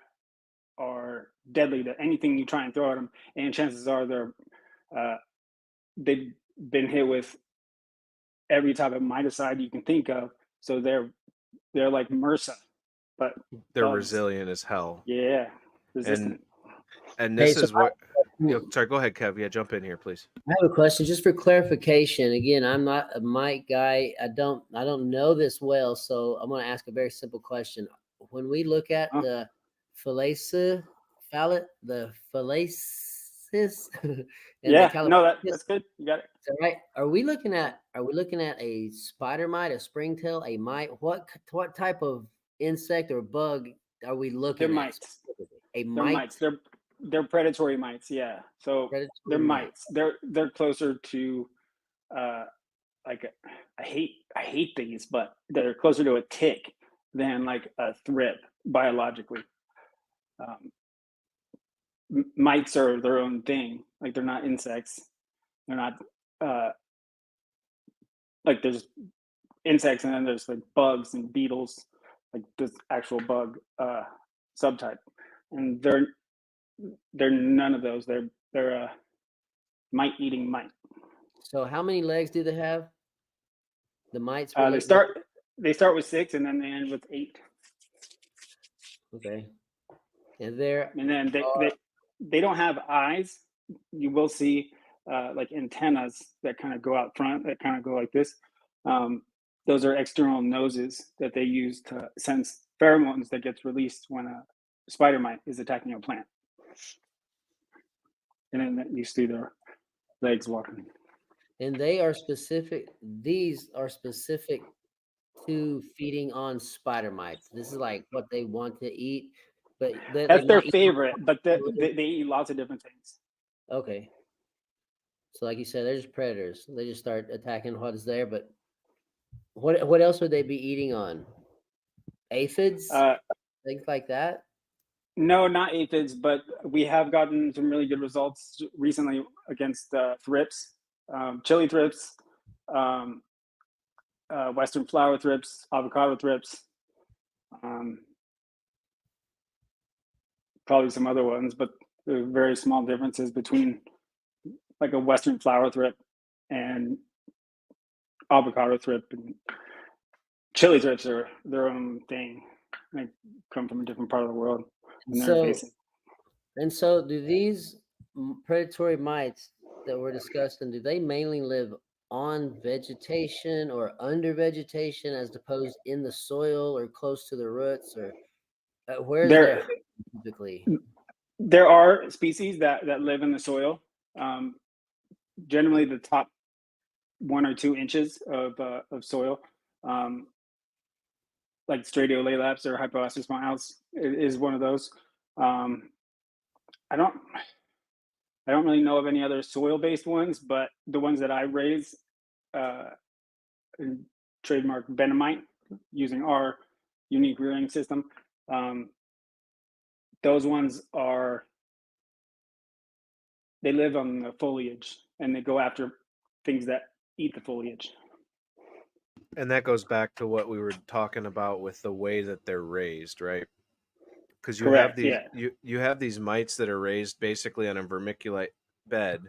are deadly to anything you try and throw at them, and chances are uh, they've been hit with every type of miticide you can think of, so they're like MRSA, but
they're
bugs.
resilient as hell.
Yeah,
And
resistant.
Hey,
this
so
is what,
I
sorry, go ahead, Kev. Yeah, jump in here, please.
have a question just for clarification. Again, I'm not a Mite guy. I don't know this well, so I'm going to ask a very simple question. When we look at
Huh?
the Fallacis, the Fallacis and the
Yeah, no,
Californicus,
that's good. You got it.
so, right? Are we looking at a spider mite, a springtail, a mite? What type of insect or bug are we
They're
looking at
mites.
specifically? A
They're
mite,
mites. They're predatory mites. Yeah. So they're
predatory mite.
mites. They're closer to uh like I hate these, but they're closer to a tick than like a thrip biologically. Um, Mites are their own thing. Like they're not insects. They're not uh like there's insects and then there's like bugs and beetles, like this actual bug subtype, and they're none of those. They're mite eating mite.
So how many legs do they have? The mites we're
Uh, they
looking at.
start they start with 6 and then they end with 8,
Okay. And there
and then
are
they don't have eyes. You will see like antennas that kind of go out front, that kind of go like this. Um, those are external noses that they use to sense pheromones that gets released when a spider mite is attacking a plant, and then you see their legs walking.
and they are specific. These are specific to feeding on spider mites? This is like what they want to eat, but they
That's their
might eat.
favorite, but they eat lots of different things.
Okay. So like you said, they're just predators. They just start attacking what is there. But what else would they be eating on? Aphids, things like that.
No, not aphids, but we have gotten some really good results recently against thrips, chili thrips, Western flower thrips, avocado thrips, probably some other ones, but there are very small differences between like a Western flower thrip and avocado thrip. And chili thrips are their own thing. They come from a different part of the world, and they're invasive.
And so, do these predatory mites that we're discussing, do they mainly live on vegetation or under vegetation, as opposed in the soil or close to the roots, or where's their typically?
There are species that live in the soil. Generally, the top 1 or 2 inches of soil, like Stradiolaelaps or Hypoastis monohouse is one of those. I don't really know of any other soil-based ones, but the ones that I raise, trademark Benamite, using our unique rearing system. Those ones they live on the foliage, and they go after things that eat the foliage.
And that goes back to what we were talking about with the way that they're raised, right? Because you have these you have these mites that are raised basically on a vermiculite bed,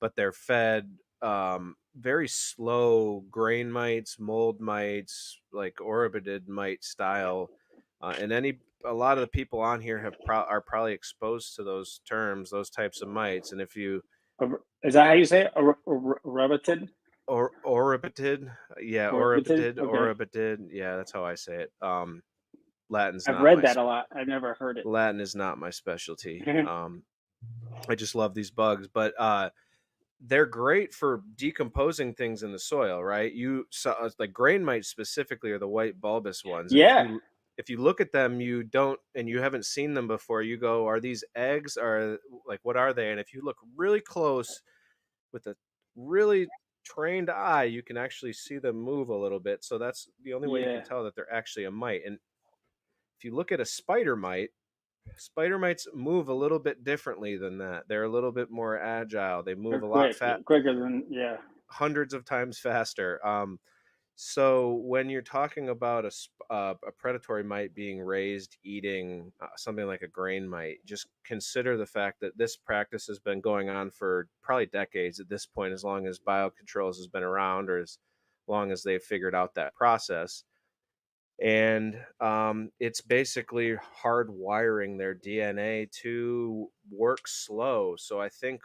but they're fed very slow grain mites, mold mites, like Oribidid mite style, and a lot of the people on here are probably exposed to those terms, those types of mites. And if you
is that how you say it? Oribitid?
Oribitid, yeah,
Oribitid,
Oribitid, yeah, that's how I say it. Latin's
I've
not
read
my
that a lot. I've never heard it.
Latin is not my specialty. I just love these bugs, but they're great for decomposing things in the soil, right? Like grain mites specifically are the white bulbous ones.
Yeah.
If you look at them, you haven't seen them before, you go, are these eggs? Are like, what are they? And if you look really close with a really trained eye, you can actually see them move a little bit. So that's the only way you can tell that they're actually a mite. And if you look at a spider mite, spider mites move a little bit differently than that. They're a little bit more agile. They move a lot
quicker than
hundreds of times faster. So when you're talking about a predatory mite being raised eating something like a grain mite, just consider the fact that this practice has been going on for probably decades at this point, as long as biocontrols has been around, or as long as they've figured out that process. And it's basically hardwiring their DNA to work slow. So I think,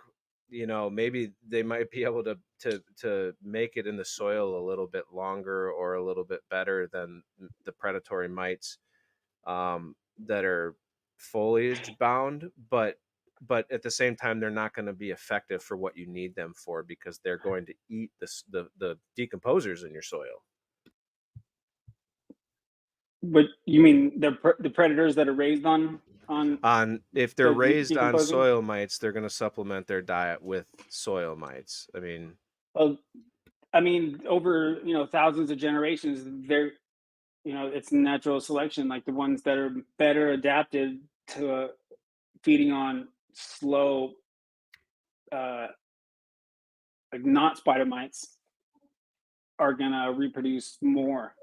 maybe they might be able to make it in the soil a little bit longer or a little bit better than the predatory mites that are foliage bound, but at the same time, they're not going to be effective for what you need them for, because they're going to eat the decomposers in your soil.
But you mean the predators that are raised on
if they're raised on soil mites, they're going to supplement their diet with soil mites.
I mean, over thousands of generations, it's natural selection. Like the ones that are better adapted to feeding on slow, like not spider mites, are gonna reproduce more.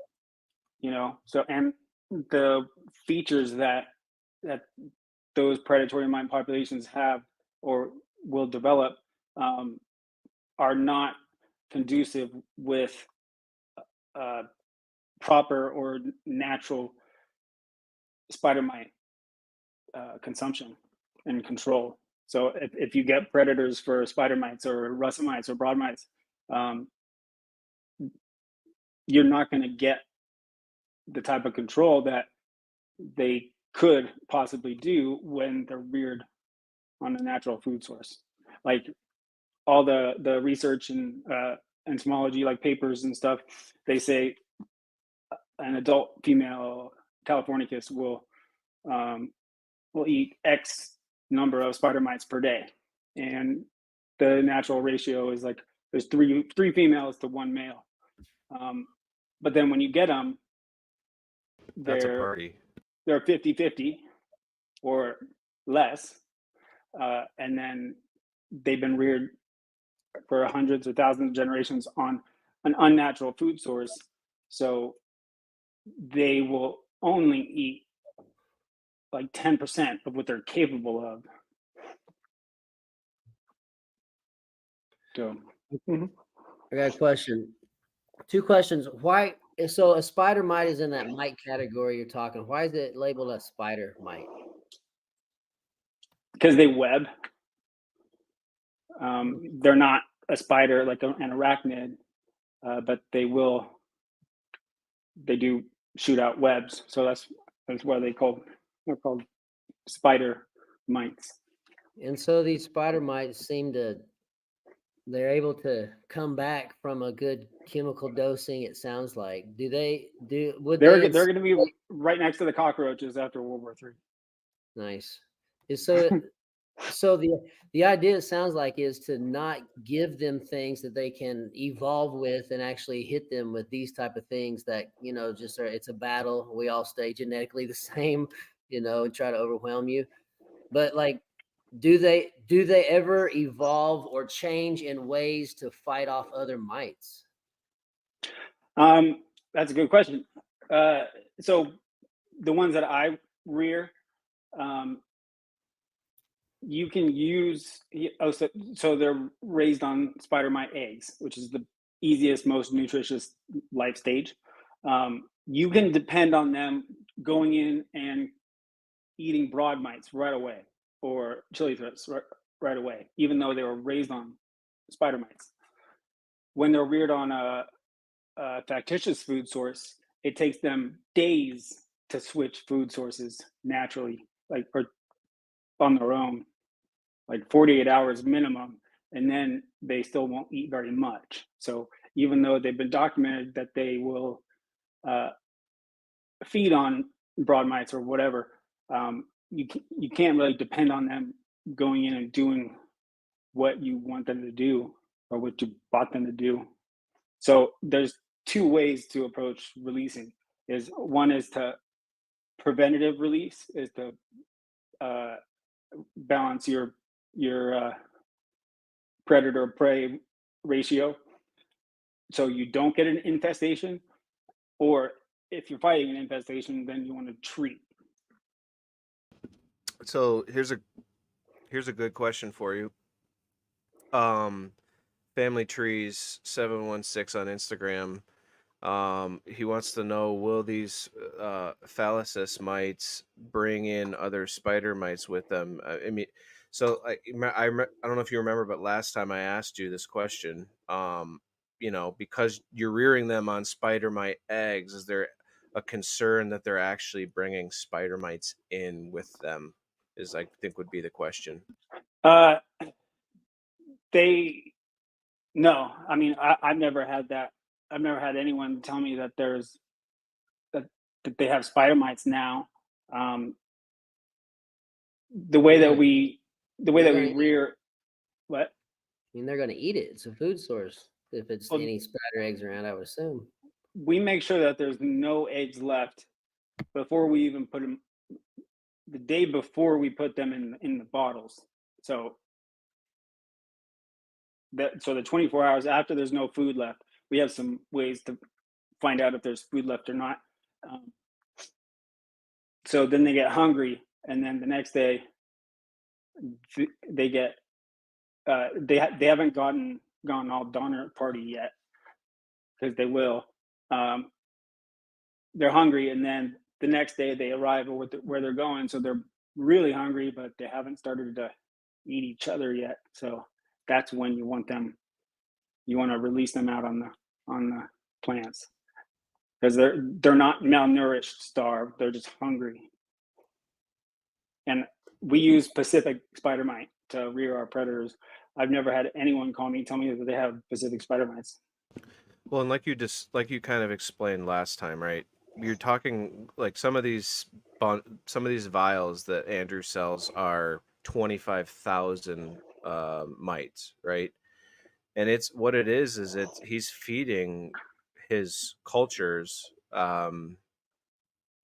So, and the features that those predatory mite populations have or will develop are not conducive with proper or natural spider mite consumption and control. So if you get predators for spider mites or russet mites or broad mites, you're not going to get the type of control that they could possibly do when they're reared on a natural food source. Like all the research and entomology, like papers and stuff, they say an adult female Californicus will eat X number of spider mites per day, and the natural ratio is like there's three females to one male. But then when you get them,
That's a party.
they're 50-50 or less, and then they've been reared for hundreds or thousands of generations on an unnatural food source, so they will only eat like 10% of what they're capable of. So,
I got a question. Two questions. Why? So a spider mite is in that mite category you're talking. Why is it labeled a spider mite?
because they web. They're not a spider like an arachnid, but they do shoot out webs. So that's why they're called spider mites.
And so these spider mites they're able to come back from a good chemical dosing. It sounds like. They're going
to be right next to the cockroaches after World War III.
Nice. So the idea, it sounds like, is to not give them things that they can evolve with and actually hit them with these type of things that, just it's a battle. We all stay genetically the same, and try to overwhelm you. But like, do they ever evolve or change in ways to fight off other mites?
That's a good question. So the ones that I rear, you can use, so they're raised on spider mite eggs, which is the easiest, most nutritious life stage. You can depend on them going in and eating broad mites right away, or chili thrips right away, even though they were raised on spider mites. When they're reared on a factitious food source, it takes them days to switch food sources naturally, or on their own, like 48 hours minimum, and then they still won't eat very much. So even though they've been documented that they will feed on broad mites or whatever, you can't really depend on them going in and doing what you want them to do or what you bought them to do. So there's two ways to approach releasing. One is to preventative release, is to balance your predator prey ratio so you don't get an infestation, or if you're fighting an infestation, then you want to treat.
So here's a good question for you. Family Trees 716 on Instagram. He wants to know, will these Fallacis mites bring in other spider mites with them? I mean, so I don't know if you remember, but last time I asked you this question, because you're rearing them on spider mite eggs, is there a concern that they're actually bringing spider mites in with them? Is, I think, would be the question.
No, I mean, I've never had that. I've never had anyone tell me that that they have spider mites now. The way that we rear, what?
I mean, they're going to eat it. It's a food source. If it's any spider eggs around, I would assume.
We make sure that there's no eggs left before we even put them. The day before we put them in the bottles. So the 24 hours after there's no food left, we have some ways to find out if there's food left or not. So then they get hungry, and then the next day they get they haven't gone all Donner Party yet, because they will. They're hungry, and then the next day they arrive at where they're going, so they're really hungry, but they haven't started to eat each other yet. So that's when you want to release them out on the plants, because they're not malnourished, starved, they're just hungry. And we use Pacific spider mite to rear our predators. I've never had anyone tell me that they have Pacific spider mites.
Well, and like you kind of explained last time, right? you're talking like some of these vials that Andrew sells are 25,000 mites, right? And it's what it is he's feeding his cultures,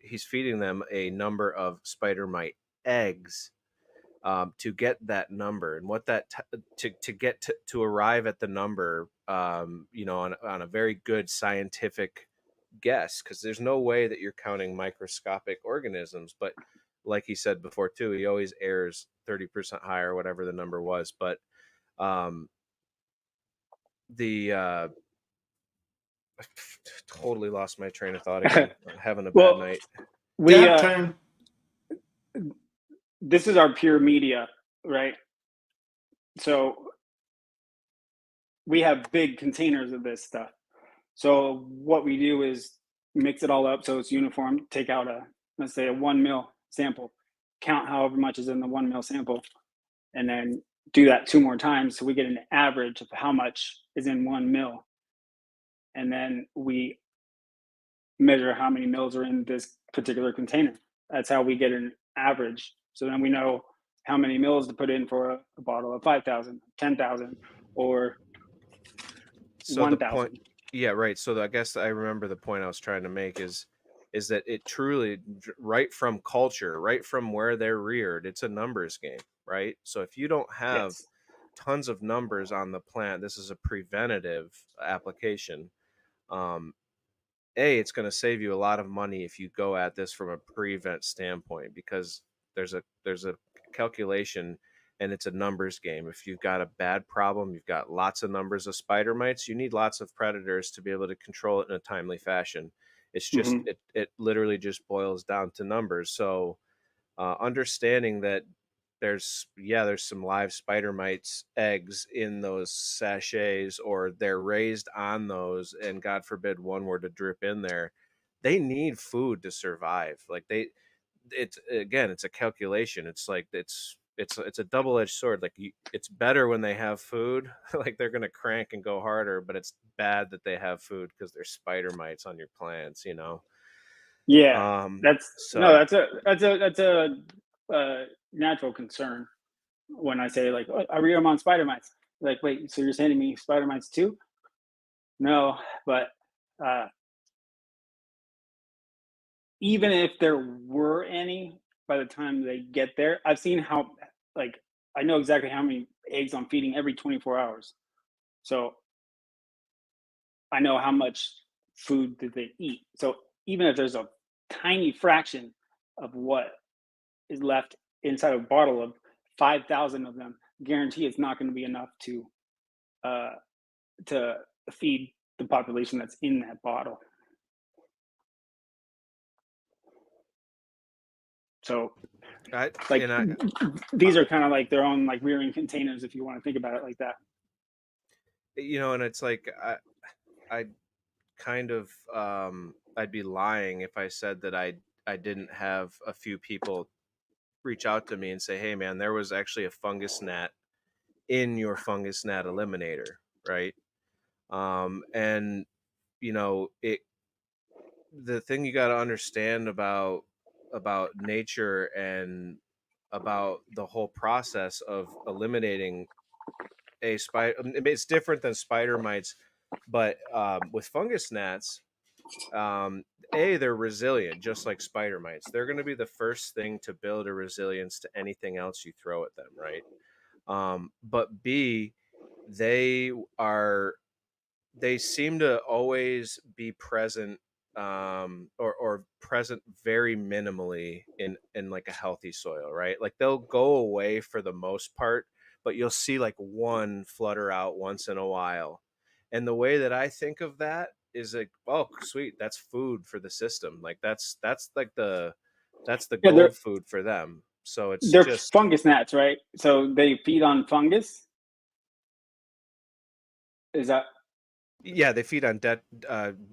he's feeding them a number of spider mite eggs, to get that number, and what that to get to arrive at the number, on a very good scientific guess, because there's no way that you're counting microscopic organisms. But like he said before too, he always errs 30% higher, whatever the number was. But um, the I totally lost my train of thought again. I'm having a bad
Well,
night.
we
Yeah, trying.
this is our pure media, right? So we have big containers of this stuff. So what we do is mix it all up so it's uniform. Take out let's say a 1 mil sample, count however much is in the 1 mil sample, and then do that 2 more times so we get an average of how much is in 1 mil. And then we measure how many mils are in this particular container. That's how we get an average. So then we know how many mils to put in for a bottle of 5,000, 10,000, or
So the
1,000.
point, yeah, right. So I guess I remember the point I was trying to make is that it truly, right from culture, right from where they're reared, it's a numbers game, right? So if you don't have
Yes.
tons of numbers on the plant, this is a preventative application. Um, it's going to save you a lot of money if you go at this from a prevent standpoint, because there's a calculation, and it's a numbers game. If you've got a bad problem, you've got lots of numbers of spider mites, you need lots of predators to be able to control it in a timely fashion. It's just
Mm-hmm.
it literally just boils down to numbers. So understanding that there's some live spider mites eggs in those sachets, or they're raised on those, and God forbid one were to drip in there, they need food to survive. Like it's again, it's a calculation. It's like it's a double-edged sword. Like it's better when they have food, like they're gonna crank and go harder, but it's bad that they have food because there's spider mites on your plants.
Yeah,
So
that's a natural concern when I say like, "Oh, I read them on spider mites." Like, wait, so you're sending me spider mites too? No, but uh, even if there were any, by the time they get there, I've seen how, like, I know exactly how many eggs I'm feeding every 24 hours. So I know how much food that they eat. So even if there's a tiny fraction of what is left inside a bottle of 5,000 of them, guarantee it's not going to be enough uh, to feed the population that's in that bottle. So like these are kind of like their own like rearing containers, if you want to think about it like that.
and it's like I kind of I'd be lying if I said that I didn't have a few people reach out to me and say, "Hey man, there was actually a fungus gnat in your fungus gnat eliminator," right? And it the thing you got to understand about nature and about the whole process of eliminating a spider. It's different than spider mites, but with fungus gnats, they're resilient, just like spider mites. They're going to be the first thing to build a resilience to anything else you throw at them, right? But B, they are they seem to always be present, or present very minimally in like a healthy soil, right? Like they'll go away for the most part, but you'll see like one flutter out once in a while. And the way that I think of that is like, oh sweet, that's food for the system. Like that's the
Yeah,
gold food for them. So it's
they're
just,
fungus gnats, right? So they feed on fungus. Is that
yeah, they feed on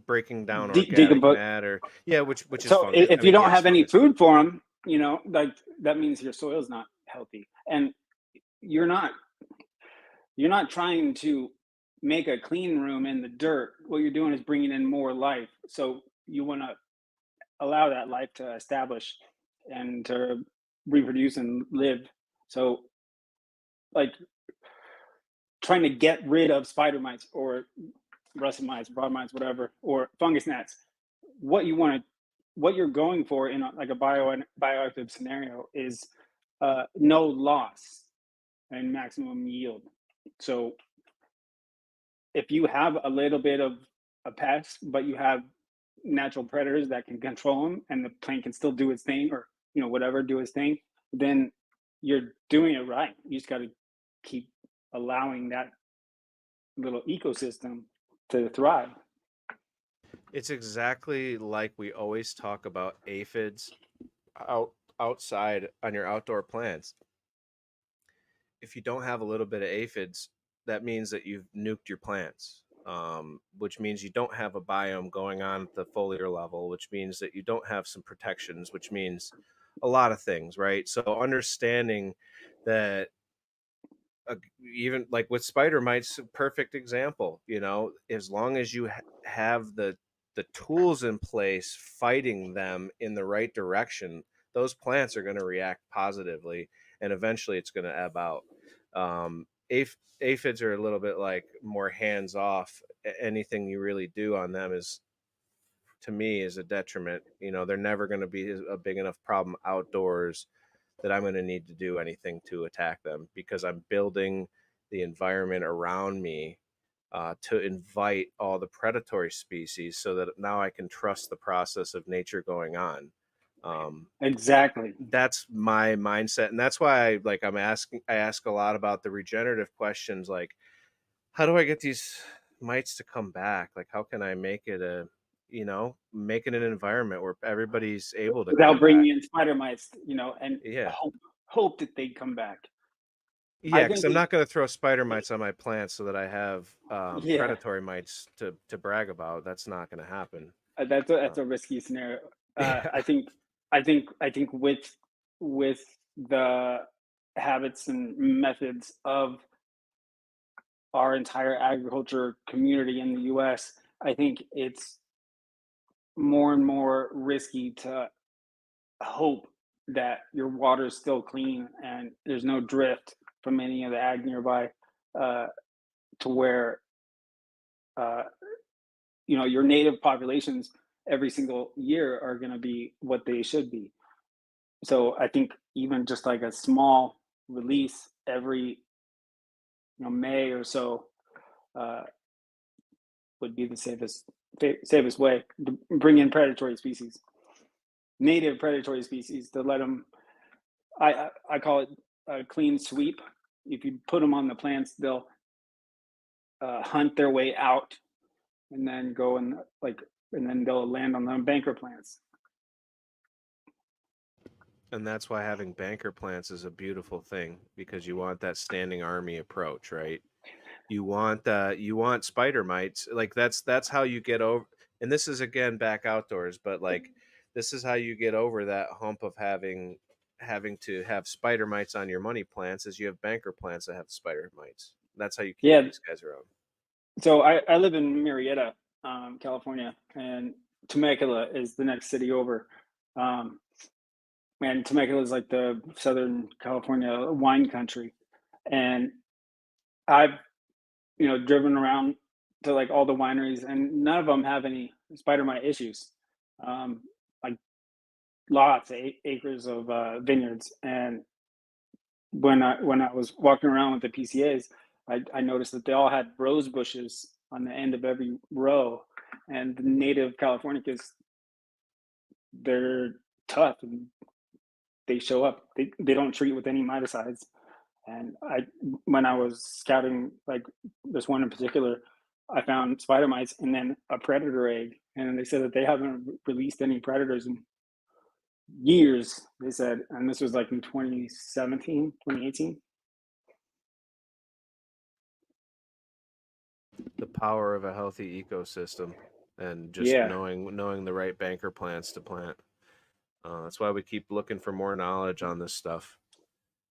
breaking down organic
decompose?
matter. Yeah, which is
So
fungus. I
if you
mean,
don't
yes,
have any
fungus.
food for them, like that means your soil's not healthy, and you're not trying to make a clean room in the dirt. What you're doing is bringing in more life. So you want to allow that life to establish and to reproduce and live. So, like, trying to get rid of spider mites or russet mites, broad mites, whatever, or fungus gnats, what you're going for in like a bioactive scenario is no loss and maximum yield. So if you have a little bit of a pest, but you have natural predators that can control them, and the plant can still do its thing, or whatever, do its thing, then you're doing it right. You just got to keep allowing that little ecosystem to thrive.
It's exactly like we always talk about aphids outside on your outdoor plants. If you don't have a little bit of aphids, that means that you've nuked your plants, which means you don't have a biome going on at the foliar level, which means that you don't have some protections, which means a lot of things, right? So understanding that, even like with spider mites, perfect example, as long as you have the tools in place fighting them in the right direction, those plants are going to react positively, and eventually it's going to ebb out. Aphids are a little bit like more hands off. Anything you really do on them is, to me, is a detriment. They're never going to be a big enough problem outdoors that I'm going to need to do anything to attack them, because I'm building the environment around me to invite all the predatory species, so that now I can trust the process of nature going on.
Exactly.
That's my mindset, and that's why I ask a lot about the regenerative questions, like, how do I get these mites to come back? Like, how can I make it make it an environment where everybody's able to
Without
come
bringing
back?
in spider mites, and
Yeah.
hope that they come back. I
Yeah, because
think
I'm not going to throw spider mites on my plants so that I have
yeah,
predatory mites to brag about. That's not going to happen.
that's a risky scenario.
Yeah.
I think with the habits and methods of our entire agriculture community in the US, I think it's more and more risky to hope that your water is still clean and there's no drift from any of the ag nearby, uh, to where uh, your native populations every single year are going to be what they should be. So I think even just like a small release every May or so uh, would be the safest way to bring in predatory species, native predatory species, to let them. I call it a clean sweep. If you put them on the plants, they'll hunt their way out, and then go and then they'll land on the banker plants.
And that's why having banker plants is a beautiful thing, because you want that standing army approach, right? You want spider mites. Like, that's how you get over. And this is, again, back outdoors, but like, this is how you get over that hump of having to have spider mites on your money plants, is you have banker plants that have spider mites. That's how you keep
Yeah.
these guys around.
So I live in Murrieta, California, and Temecula is the next city over. Um, and Temecula is like the Southern California wine country, and I've driven around to like all the wineries, and none of them have any spider mite issues. Like, lots of acres of vineyards, and when I was walking around with the PCAs, I noticed that they all had rose bushes on the end of every row, and the native Californicus, they're tough and they show up. They don't treat with any miticides. And when I was scouting like this one in particular, I found spider mites and then a predator egg, and they said that they haven't released any predators in years. They said, and this was like in 2017, 2018.
The power of a healthy ecosystem, and just
Yeah.
knowing the right banker plants to plant. That's why we keep looking for more knowledge on this stuff.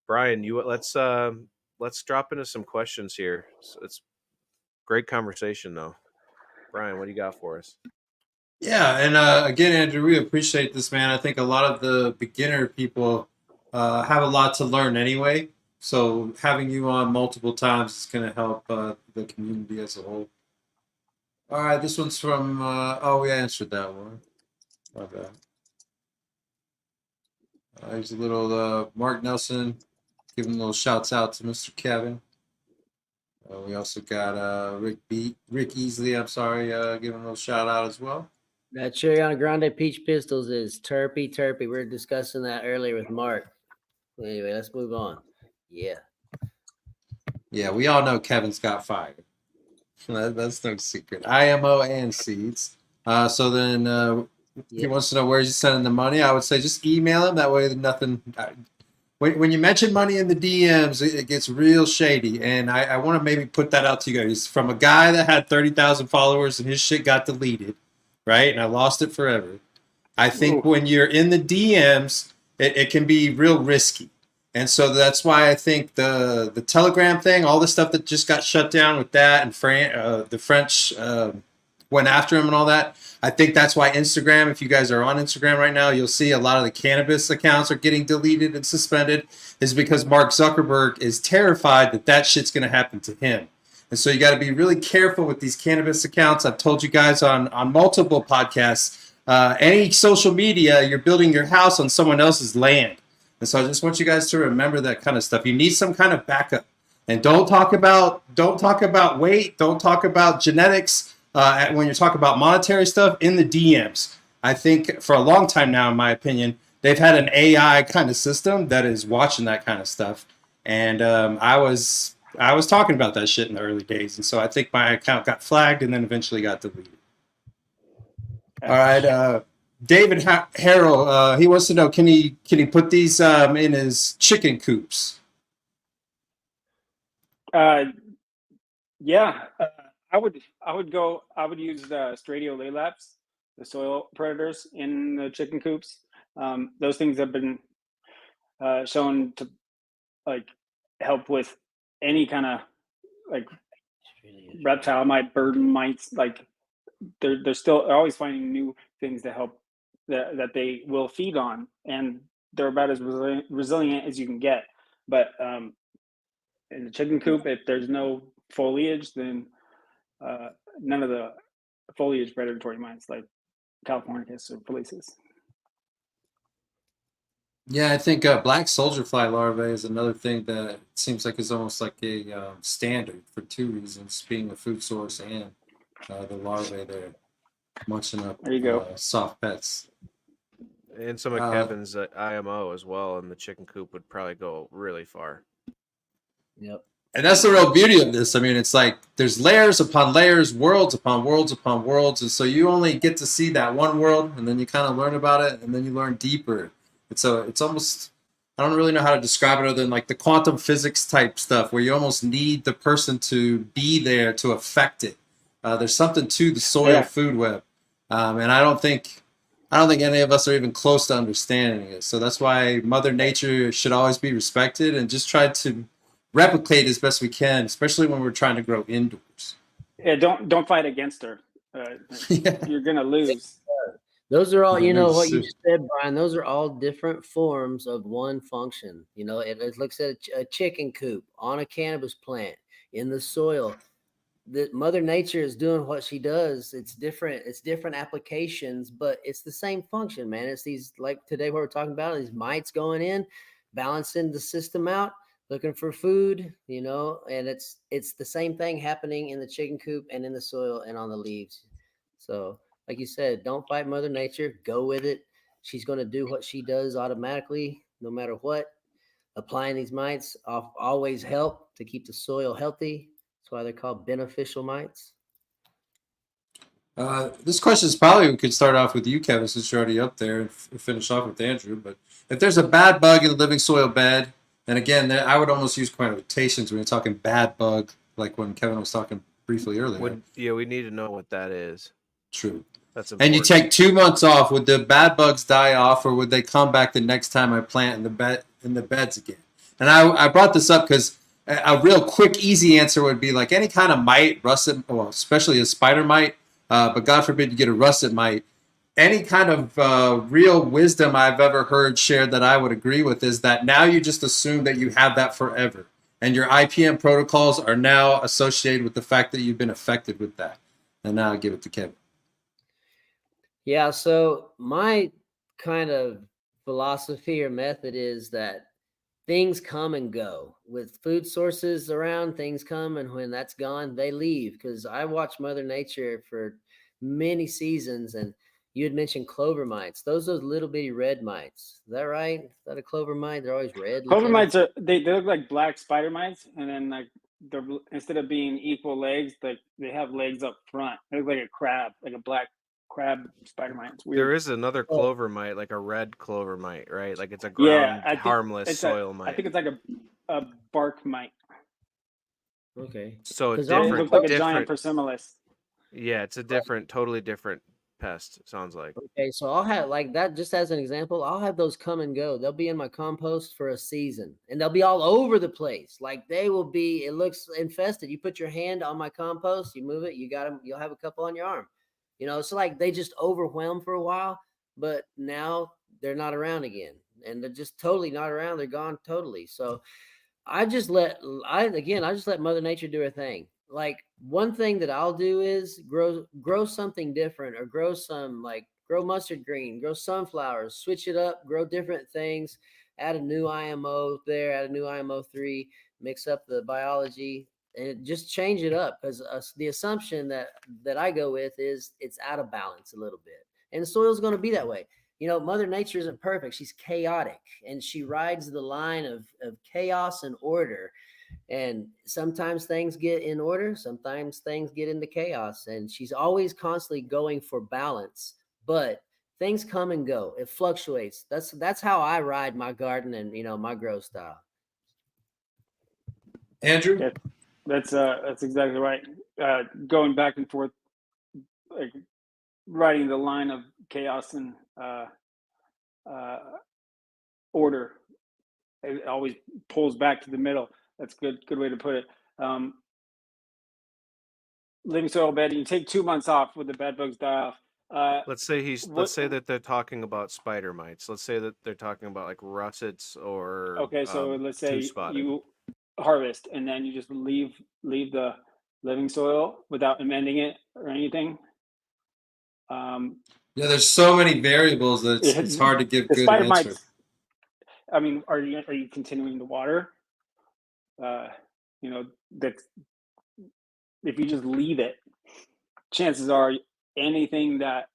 Brian, let's drop into some questions here. It's great conversation, though. Brian, what do you got for us?
Yeah, and again, Andrew, we appreciate this, man. I think a lot of the beginner people have a lot to learn anyway. So having you on multiple times is going to help the community as a whole. All right, this one's from. Oh, we answered that one. My bad. Here's a little Mark Nelson giving little shouts out to Mr. Kevin. We also got Rick Easley. I'm sorry, giving a little shout out as well.
That Cherry on Grande Peach Pistols is terpy. We were discussing that earlier with Mark. Anyway, let's move on. Yeah.
Yeah, we all know Kevin's got fire. That's no secret. IMO and seeds. So then he wants to know where he's sending the money. I would say just email him. That way, nothing. When you mention money in the DMs, it gets real shady. And I want to maybe put that out to you guys. From a guy that had 30,000 followers and his shit got deleted, right? And I lost it forever. I think when you're in the DMs, it can be real risky. And so that's why I think the Telegram thing, all the stuff that just got shut down with that, and the French went after him and all that. I think that's why Instagram, if you guys are on Instagram right now, you'll see a lot of the cannabis accounts are getting deleted and suspended, is because Mark Zuckerberg is terrified that that shit's going to happen to him. And so you got to be really careful with these cannabis accounts. I've told you guys on multiple podcasts, any social media, you're building your house on someone else's land. And so I just want you guys to remember that kind of stuff. You need some kind of backup. And don't talk about weight. Don't talk about genetics when you're talking about monetary stuff in the DMs. I think for a long time now, in my opinion, they've had an AI kind of system that is watching that kind of stuff. And I was talking about that shit in the early days. And so I think my account got flagged and then eventually got deleted. All right. David Harrell, he wants to know, can he put these in his chicken coops?
Yeah, I would use Stradio Laylapse, the soil predators in the chicken coops. Those things have been shown to like help with any kind of like reptile mite, bird mites. Like they're still always finding new things to help that they will feed on, and they're about as resilient as you can get. But in the chicken coop, if there's no foliage, then none of the foliage predatory mites like Californicus or Fallacis.
Yeah, I think black soldier fly larvae is another thing that seems like is almost like a standard for two reasons: being a food source and the larvae there munching up
There you go.
soft pets.
And some of Kevin's IMO as well, and the chicken coop would probably go really far.
Yep.
And that's the real beauty of this. I mean, it's like there's layers upon layers, worlds upon worlds upon worlds. And so you only get to see that one world, and then you kind of learn about it, and then you learn deeper. And so it's almost, I don't really know how to describe it other than like the quantum physics type stuff where you almost need the person to be there to affect it. There's something to the soil food web. And I don't think any of us are even close to understanding it. So that's why Mother Nature should always be respected and just try to replicate as best we can, especially when we're trying to grow indoors.
Yeah, don't fight against her. You're gonna lose.
Those are all, you know, what you said, Brian. Those are all different forms of one function. You know, it looks at a chicken coop on a cannabis plant in the soil. The Mother Nature is doing what she does. It's different applications, but it's the same function, man. It's these, like today what we're talking about, these mites going in, balancing the system out, looking for food, you know, and it's the same thing happening in the chicken coop and in the soil and on the leaves. So like you said, don't fight Mother Nature, go with it. She's going to do what she does automatically, no matter what. Applying these mites always help to keep the soil healthy. That's why they're called beneficial mites.
This question is probably, we could start off with you, Kevin, since you're already up there, and finish off with Andrew. But if there's a bad bug in the living soil bed, and again, I would almost use quotations when you're talking bad bug, like when Kevin was talking briefly earlier.
We need to know what that is.
True.
That's important.
And you take 2 months off. Would the bad bugs die off, or would they come back the next time I plant in the beds again? And I brought this up because a real quick, easy answer would be like any kind of mite, russet, well, especially a spider mite. but God forbid you get a russet mite. Any kind of real wisdom I've ever heard shared that I would agree with is that now you just assume that you have that forever. And your IPM protocols are now associated with the fact that you've been affected with that. And now I give it to Kevin.
Yeah, so my kind of philosophy or method is that things come and go. With food sources around, things come, and when that's gone, they leave. Because I watched Mother Nature for many seasons, and you had mentioned clover mites. Those are little bitty red mites. Is that right? Is that a clover mite? They're always red
Clover
looking.
mites they look like black spider mites, and then like they're, instead of being equal legs, they have legs up front. They look like a crab, like a black crab spider mite. It's weird.
There is another clover mite, like a red clover mite, right? Like it's a
Yeah,
ground harmless soil mite.
I think it's like a bark mite.
Okay.
So it's
'Cause I'll-
It
different.
looks like a giant persimmilus.
Yeah, it's a different, totally different pest. It sounds like.
Okay, so I'll have like that just as an example. I'll have those come and go. They'll be in my compost for a season and they'll be all over the place. Like they will be, it looks infested. You put your hand on my compost, you move it, you got them, you'll have a couple on your arm. You know, so like they just overwhelm for a while, but now they're not around again. And they're just totally not around. They're gone totally. So I just let Mother Nature do her thing. Like one thing that I'll do is grow something different, or grow mustard green, grow sunflowers, switch it up, grow different things, add a new IMO there, add a new IMO 3, mix up the biology and just change it up, because the assumption that I go with is it's out of balance a little bit, and the soil's going to be that way. You know, Mother Nature isn't perfect. She's chaotic, and she rides the line of chaos and order. And sometimes things get in order, sometimes things get into chaos. And she's always constantly going for balance, but things come and go. It fluctuates. That's how I ride my garden and, you know, my grow style.
Andrew?
Yeah, that's exactly right. Going back and forth, like riding the line of chaos and order. It always pulls back to the middle. That's good way to put it. Living soil bed, you take 2 months off with the bed bugs die off.
Let's say that they're talking about spider mites. Let's say that they're talking about like russets or
okay, so let's say
two-spotted.
you harvest and then you just leave the living soil without amending it or anything.
Yeah, there's so many variables that it's hard to give
the
good
spider
answer.
mites. I mean, are you continuing to water? You know, that if you just leave it, chances are anything that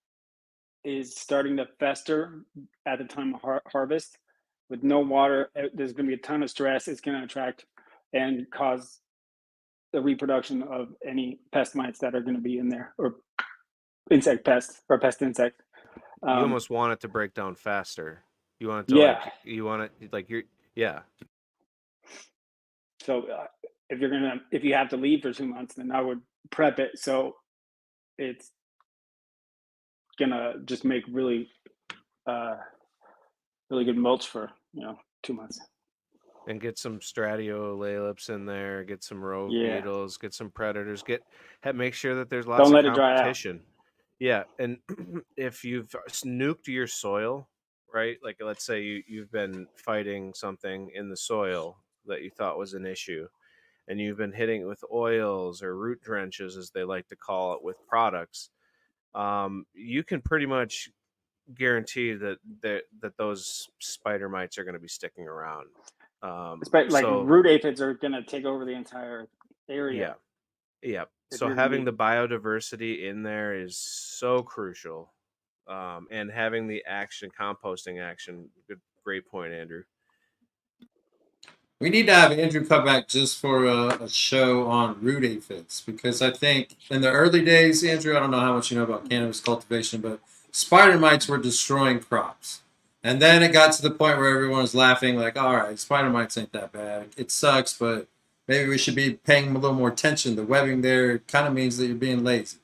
is starting to fester at the time of harvest with no water, there's going to be a ton of stress. It's going to attract and cause the reproduction of any pest mites that are going to be in there, or insect pests or pest insect.
You almost want it to break down faster. You want it to yeah.
So if you have to leave for 2 months, then I would prep it so it's gonna just make really good mulch for 2 months.
And get some Stratiolaelips in there, get some rogue beetles, get some predators, make sure that there's lots of competition. Yeah, and if you've nuked your soil, right? Like let's say you've been fighting something in the soil that you thought was an issue, and you've been hitting it with oils or root drenches, as they like to call it, with products. You can pretty much guarantee that those spider mites are going to be sticking around.
Root aphids are going to take over the entire area.
Yeah. So having the biodiversity in there is so crucial, and having the composting action. Great point, Andrew.
We need to have Andrew come back just for a show on root aphids, because I think in the early days, Andrew, I don't know how much you know about cannabis cultivation, but spider mites were destroying crops. And then it got to the point where everyone was laughing, like, all right, spider mites ain't that bad. It sucks, but maybe we should be paying a little more attention. The webbing there kind of means that you're being lazy.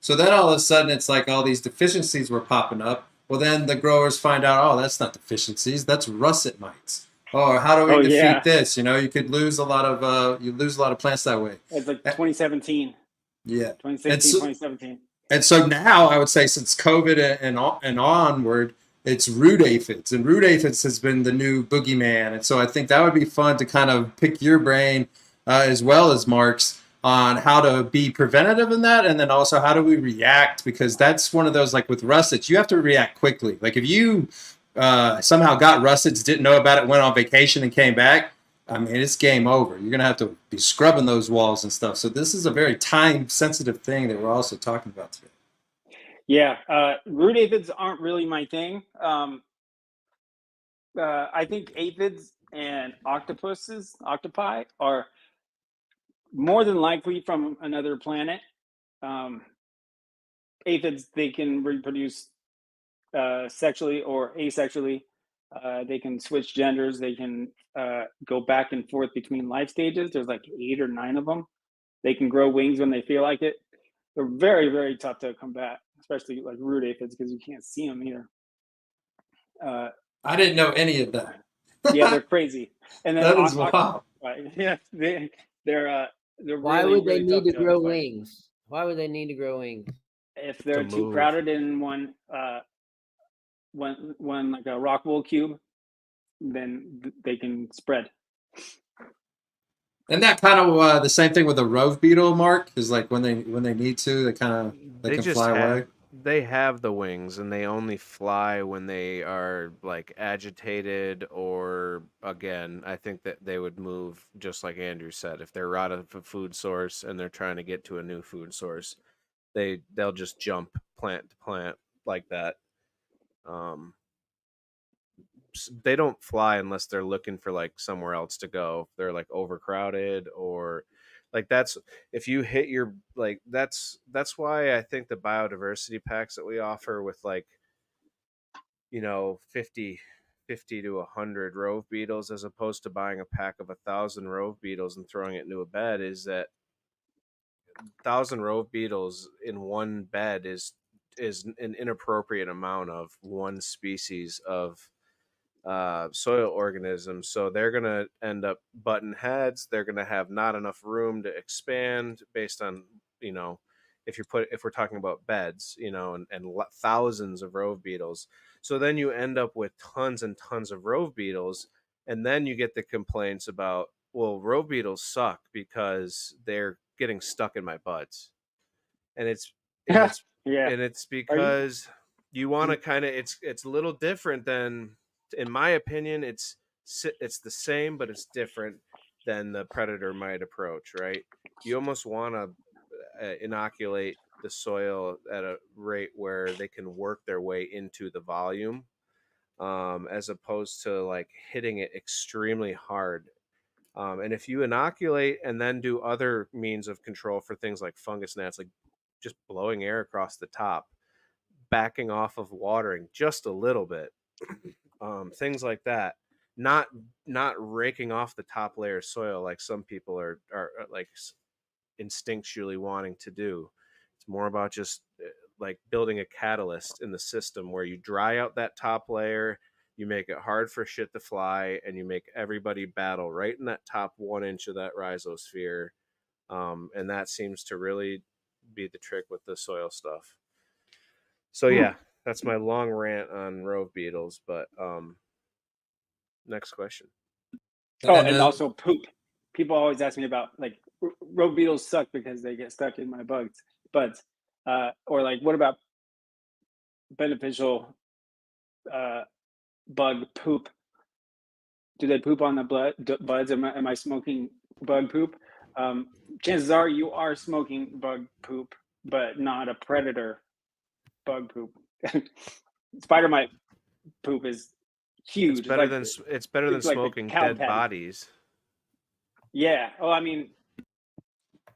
So then all of a sudden, it's like all these deficiencies were popping up. Well, then the growers find out, oh, that's not deficiencies, that's russet mites. Oh, how do we defeat this? You know, you could lose a lot of plants that way.
It's like 2017.
Yeah.
2016, 2017.
And so now I would say since COVID and onward, it's root aphids, and root aphids has been the new boogeyman. And so I think that would be fun to kind of pick your brain as well as Mark's on how to be preventative in that, and then also how do we react, because that's one of those, like with russets, you have to react quickly. Like if you somehow got russets, didn't know about it, went on vacation and came back, I mean, it's game over. You're going to have to be scrubbing those walls and stuff. So this is a very time-sensitive thing that we're also talking about today.
Yeah, root aphids aren't really my thing. I think aphids and octopi, are more than likely from another planet. Aphids, they can reproduce sexually or asexually. They can switch genders. They can go back and forth between life stages. There's like 8 or 9 of them. They can grow wings when they feel like it. They're very, very tough to combat, especially like root aphids, because you can't see them either.
I didn't know any of that.
Yeah, they're crazy. And then
that is wild.
Yeah, they're
Why
really,
would they
really
need
tough
to grow
fight.
wings? Why would they need to grow wings?
If they're
To
too
move.
crowded in one like a rock wool cube, then they can spread.
Isn't that kind of the same thing with a rove beetle, Mark? Is like when they need to, they can
just
fly away.
They have the wings, and they only fly when they are like agitated, or again, I think that they would move just like Andrew said. If they're out of a food source and they're trying to get to a new food source, they'll just jump plant to plant like that. They don't fly unless they're looking for like somewhere else to go. If they're like overcrowded, or like that's if you hit your like that's why I think the biodiversity packs that we offer with like 50 to 100 rove beetles, as opposed to buying a pack of 1,000 rove beetles and throwing it into a bed, is that 1,000 rove beetles in one bed is an inappropriate amount of one species of soil organisms. So they're going to end up butting heads. They're going to have not enough room to expand based on, if we're talking about beds, and thousands of rove beetles. So then you end up with tons and tons of rove beetles. And then you get the complaints about, well, rove beetles suck because they're getting stuck in my buds. And it's
Yeah.
because you want to kind of, it's a little different than, in my opinion, it's the same, but it's different than the predator mite approach, right? You almost want to inoculate the soil at a rate where they can work their way into the volume, as opposed to like hitting it extremely hard. And if you inoculate and then do other means of control for things like fungus gnats, like just blowing air across the top, backing off of watering just a little bit, things like that, not raking off the top layer of soil like some people are like instinctually wanting to do. It's more about just like building a catalyst in the system where you dry out that top layer, you make it hard for shit to fly, and you make everybody battle right in that top 1 inch of that rhizosphere. And that seems to really be the trick with the soil stuff. So yeah, that's my long rant on rove beetles. But next question.
Oh, and also poop. People always ask me about like rove beetles suck because they get stuck in my buds. Or like, what about beneficial bug poop? Do they poop on the buds? Am I smoking bug poop? Chances are you are smoking bug poop, but not a predator bug poop. Spider mite poop is huge.
It's better than smoking dead bodies.
Yeah. Oh, I mean,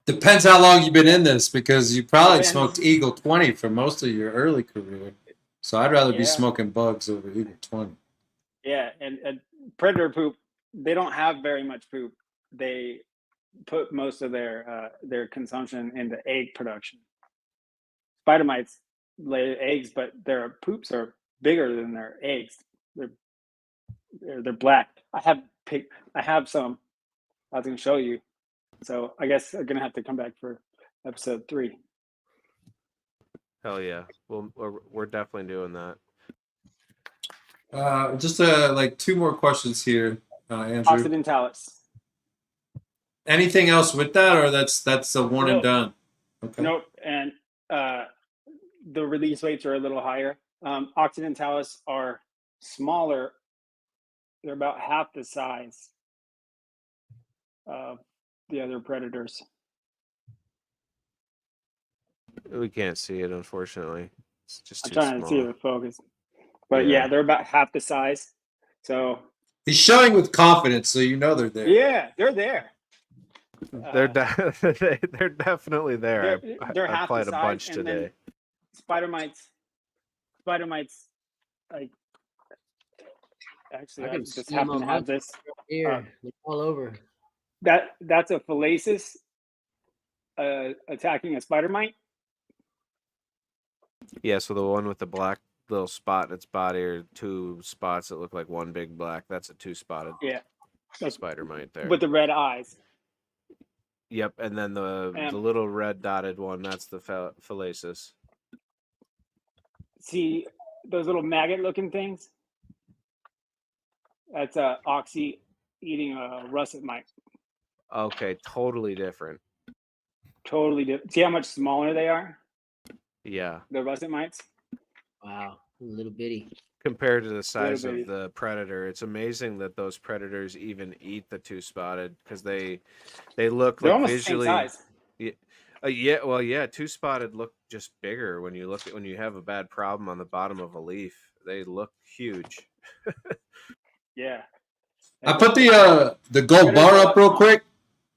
depends how long you've been in this, because you probably smoked Eagle 20 for most of your early career. So I'd rather be smoking bugs over Eagle 20.
Yeah, and predator poop, they don't have very much poop. They put most of their consumption into egg production. Spider mites lay eggs, but their poops are bigger than their eggs. They're black. I have some. I was gonna show you. So I guess I'm gonna have to come back for episode 3.
Hell yeah. We're definitely doing that.
Just like two more questions here, Andrew.
Occidentalis.
Anything else with that, or that's a one and
Nope.
done? Okay.
Nope. And the release rates are a little higher. Occidentalis are smaller. They're about half the size of the other predators.
We can't see it, unfortunately. It's just
I'm
too
trying
small.
to see the focus. But yeah, they're about half the size. So
he's showing with confidence, so you know they're there.
Yeah, they're there.
They're definitely there.
They're
I
half
applied
the
a
size,
bunch
and
today.
then spider mites, like actually, I just happen to have this
here. They're all over.
That's a Fallacis attacking a spider mite.
Yeah, so the one with the black little spot in its body, or two spots that look like one big black, that's a two-spotted spider mite there.
With the red eyes.
Yep, and then the little red dotted one, that's the Fallacis.
See those little maggot-looking things? That's a oxy eating a russet mite.
Okay, totally different.
Totally different. See how much smaller they are?
Yeah.
The russet mites?
Wow, little bitty.
Compared to the size of the predator, it's amazing that those predators even eat the two-spotted, because they look
They're
like
almost
visually
the same
size. Two-spotted look just bigger when you have a bad problem on the bottom of a leaf. They look huge.
Yeah.
I put the gold bar up real quick,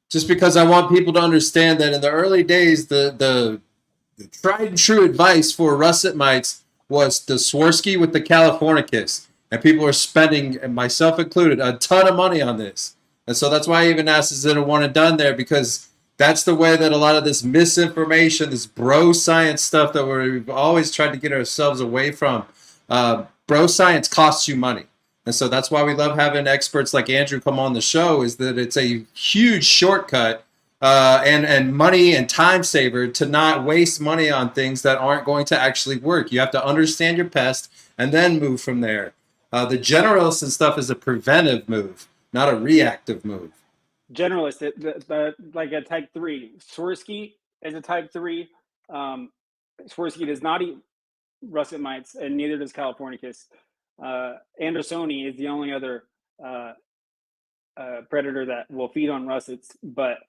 just because I want people to understand that in the early days, the tried and true advice for russet mites was the Swarovski with the Californicus. And people are spending, and myself included, a ton of money on this. And so that's why I even asked, is it a one and done there? Because that's the way that a lot of this misinformation, this bro science stuff that we've always tried to get ourselves away from, bro science costs you money. And so that's why we love having experts like Andrew come on the show, is that it's a huge shortcut and money and time saver to not waste money on things that aren't going to actually work. You have to understand your pest and then move from there. The generalist and stuff is a preventive move, not a reactive move.
Generalist, like a type 3. Swarovski is a type 3. Swarovski does not eat russet mites, and neither does Californicus. Andersoni is the only other predator that will feed on russets, but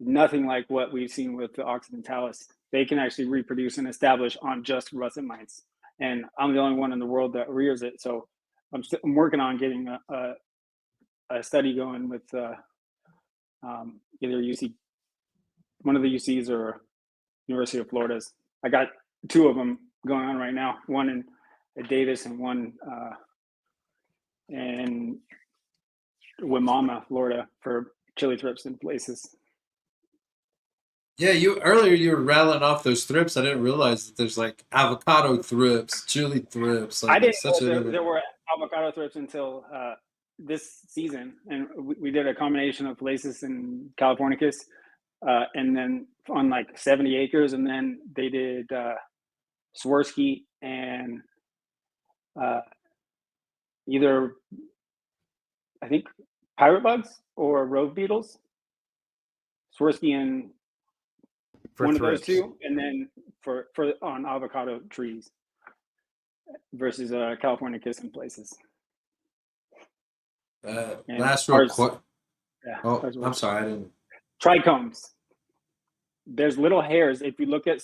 nothing like what we've seen with the Occidentalis. They can actually reproduce and establish on just russet mites, and I'm the only one in the world that rears it. So I'm working on getting a study going with either one of the UCs or University of Florida's. I got two of them going on right now. One in Davis and one in Wimauma, Florida, for chili thrips and places.
Yeah, earlier you were rattling off those thrips. I didn't realize that there's like avocado thrips, chili thrips. Like,
I didn't know there were avocado thrips until this season, and we did a combination of Fallacis and Californicus, and then on like 70 acres, and then they did Swarovski and either, I think, pirate bugs or rove beetles. Swarovski and one of those two, and then for on avocado trees versus Californicus in places.
Last real quick. Yeah, oh, I'm sorry, I didn't.
Trichomes. There's little hairs. If you look at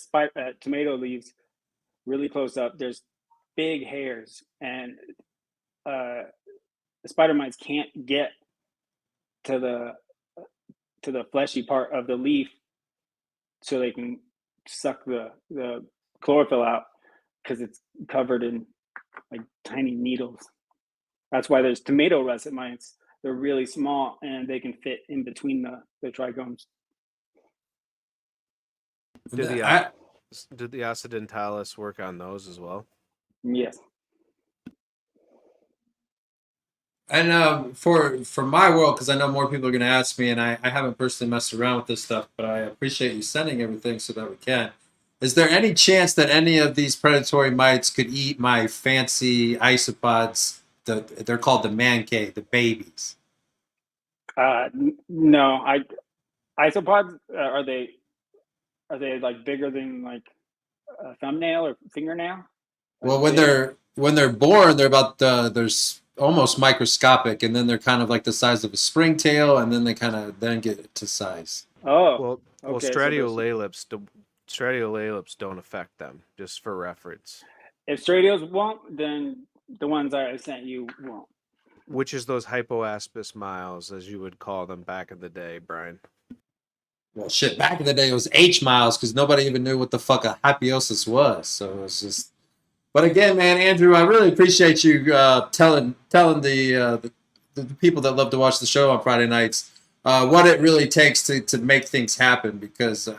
tomato leaves really close up, there's big hairs, and the spider mites can't get to the fleshy part of the leaf, so they can suck the chlorophyll out, because it's covered in like tiny needles. That's why there's tomato russet mites. They're really small, and they can fit in between the trichomes.
Did the Occidentalis work on those as well?
Yes.
And for my world, because I know more people are going to ask me, and I haven't personally messed around with this stuff, but I appreciate you sending everything so that we can. is there any chance that any of these predatory mites could eat my fancy isopods? They're called the man cave, the babies.
No, isopods are they like bigger than like a thumbnail or fingernail?
Well, when they're born, they're about there's almost microscopic, and then they're kind of like the size of a springtail, and then they kind of then get to size.
Oh,
Well,
okay.
stratiolaelips don't affect them, just for reference.
If stradios won't, then the ones I sent you won't.
Which is those hypoaspis miles, as you would call them back in the day, Brian.
Well, shit, back in the day it was H miles because nobody even knew what the fuck a hypiosis was. So it was just. But again, man, Andrew, I really appreciate you telling the people that love to watch the show on Friday nights what it really takes to make things happen. Because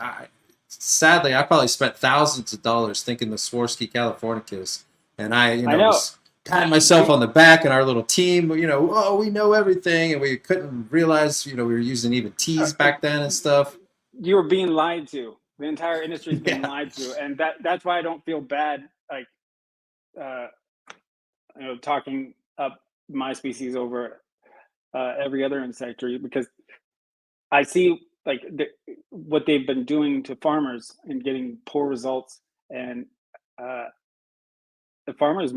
sadly, I probably spent thousands of dollars thinking the Swarovski Californicus, and I was patting myself on the back and our little team. Oh, we know everything, and we couldn't realize we were using even T's back then and stuff.
You were being lied to. The entire industry's been lied to, and that's why I don't feel bad. Like, talking up my species over every other insectary, because I see like what they've been doing to farmers and getting poor results, and the farmer is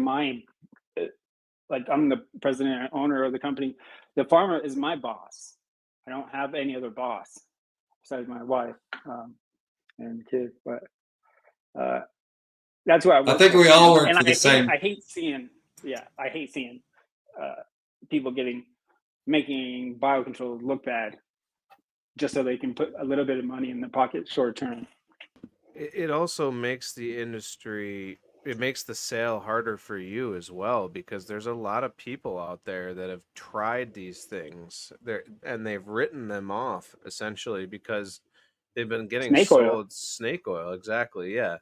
like, I'm the president and owner of the company. The farmer is my boss. I don't have any other boss besides my wife and kid, but that's what
I think we all work for the same.
I hate seeing people making biocontrol look bad just so they can put a little bit of money in their pocket short term.
It also makes the industry, it makes the sale harder for you as well, because there's a lot of people out there that have tried these things and they've written them off essentially because they've been getting sold snake oil. Exactly. Yeah.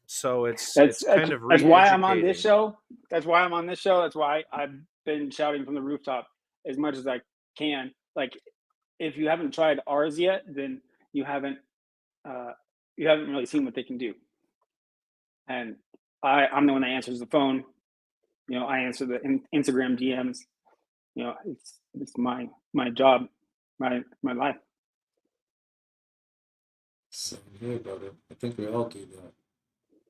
So it's kind of
that's why I'm on this show. That's why I've been shouting from the rooftop as much as I can. Like, if you haven't tried ours yet, then you haven't really seen what they can do. And I'm the one that answers the phone. I answer the Instagram DMs. It's my job, my life.
So good, brother. I think we all do that.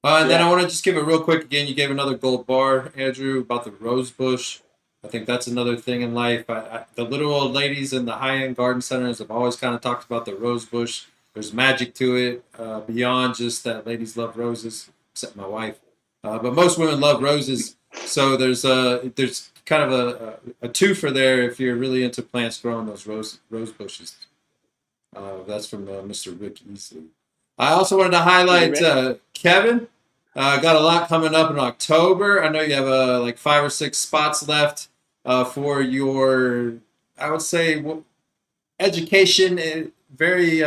And then I want to just give it real quick again. You gave another gold bar, Andrew, about the rose bush. I think that's another thing in life. The little old ladies in the high-end garden centers have always kind of talked about the rose bush. There's magic to it beyond just that ladies love roses, except my wife. But most women love roses. So there's kind of a twofer there if you're really into plants growing those rose bushes. That's from Mr. Rick Easley. I also wanted to highlight Kevin. Got a lot coming up in October. I know you have like 5 or 6 spots left for your, I would say, education, very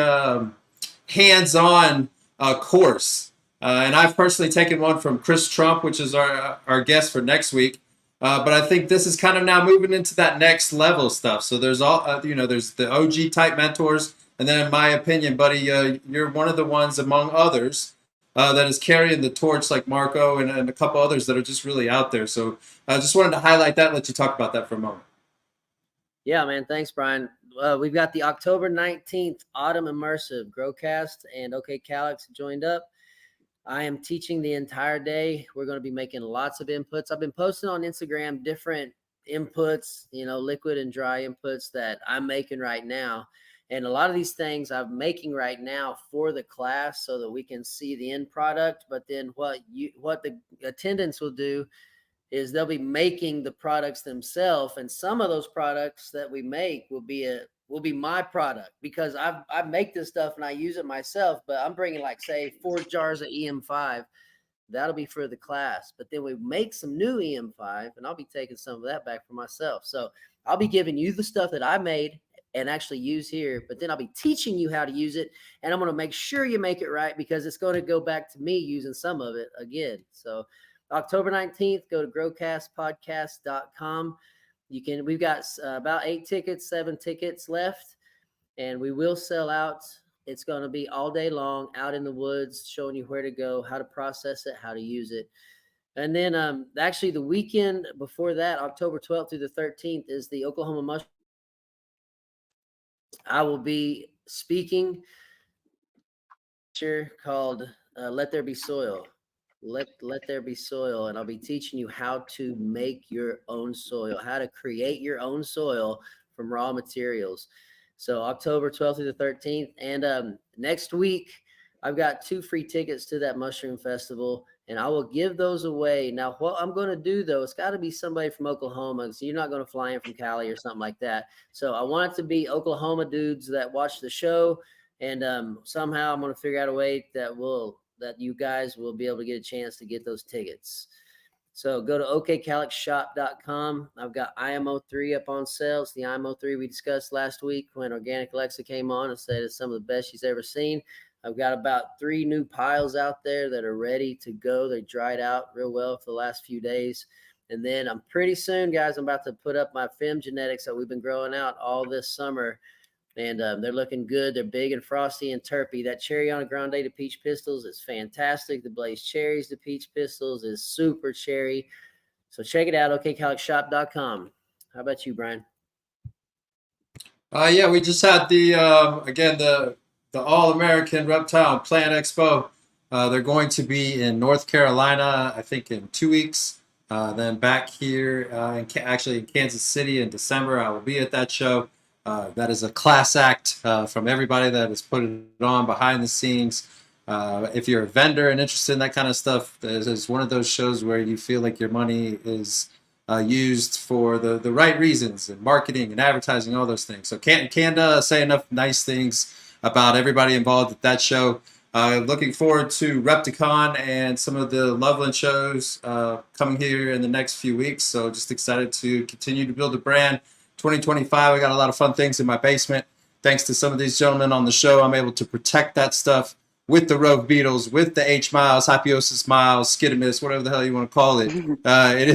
hands-on course. And I've personally taken one from Chris Trump, which is our guest for next week. But I think this is kind of now moving into that next level stuff. So there's there's the OG type mentors. And then in my opinion, buddy, you're one of the ones among others that is carrying the torch, like Marco and a couple others that are just really out there. So I just wanted to highlight that and let you talk about that for a moment.
Yeah, man. Thanks, Brian. We've got the October 19th Autumn Immersive. Growcast and OK Calyx joined up. I am teaching the entire day. We're going to be making lots of inputs. I've been posting on Instagram different inputs, liquid and dry inputs that I'm making right now. And a lot of these things I'm making right now for the class so that we can see the end product. But then what the attendants will do is they'll be making the products themselves. And some of those products that we make will be my product, because I make this stuff and I use it myself. But I'm bringing, like, say, 4 jars of EM5. That'll be for the class. But then we make some new EM5 and I'll be taking some of that back for myself. So I'll be giving you the stuff that I made and actually use here, but then I'll be teaching you how to use it, and I'm going to make sure you make it right, because it's going to go back to me using some of it again. So October 19th, go to growcastpodcast.com. We've got about 7 tickets left, and we will sell out It's going to be all day long out in the woods, showing you where to go, how to process it, how to use it. And then actually the weekend before that, October 12th through the 13th, is the Oklahoma Mushroom. I will be speaking called Let There Be Soil. Let there be soil, and I'll be teaching you how to make your own soil, how to create your own soil from raw materials. So October 12th through the 13th, and next week I've got 2 free tickets to that mushroom festival, and I will give those away. Now, what I'm going to do though, it's got to be somebody from Oklahoma, so you're not going to fly in from Cali or something like that. So I want it to be Oklahoma dudes that watch the show, and somehow I'm going to figure out a way that you guys will be able to get a chance to get those tickets. So go to okcalyxshop.com. I've got IMO 3 up on sale. It's the IMO 3 we discussed last week when Organic Alexa came on and said it's some of the best she's ever seen. I've got about 3 new piles out there that are ready to go. They dried out real well for the last few days. And then I'm pretty soon, guys, I'm about to put up my FEM genetics that we've been growing out all this summer. And they're looking good. They're big and frosty and terpy. That Cherryana Grande to Peach Pistols is fantastic. The Blaze Cherries to Peach Pistols is super cherry. So check it out, okcalyxshop.com. How about you, Brian?
Yeah, we just had the All-American Reptile and Plant Expo. They're going to be in North Carolina, I think, in 2 weeks. Then back here in Kansas City in December. I will be at that show. That is a class act from everybody that has put it on behind the scenes. If you're a vendor and interested in that kind of stuff, it's one of those shows where you feel like your money is used for the right reasons, and marketing and advertising, all those things. So can't say enough nice things about everybody involved at that show. Looking forward to Repticon and some of the Loveland shows coming here in the next few weeks. So just excited to continue to build a brand. 2025, I got a lot of fun things in my basement. Thanks to some of these gentlemen on the show, I'm able to protect that stuff with the rogue beetles, with the H miles, Hypiosis miles, Schistomus, whatever the hell you want to call it. It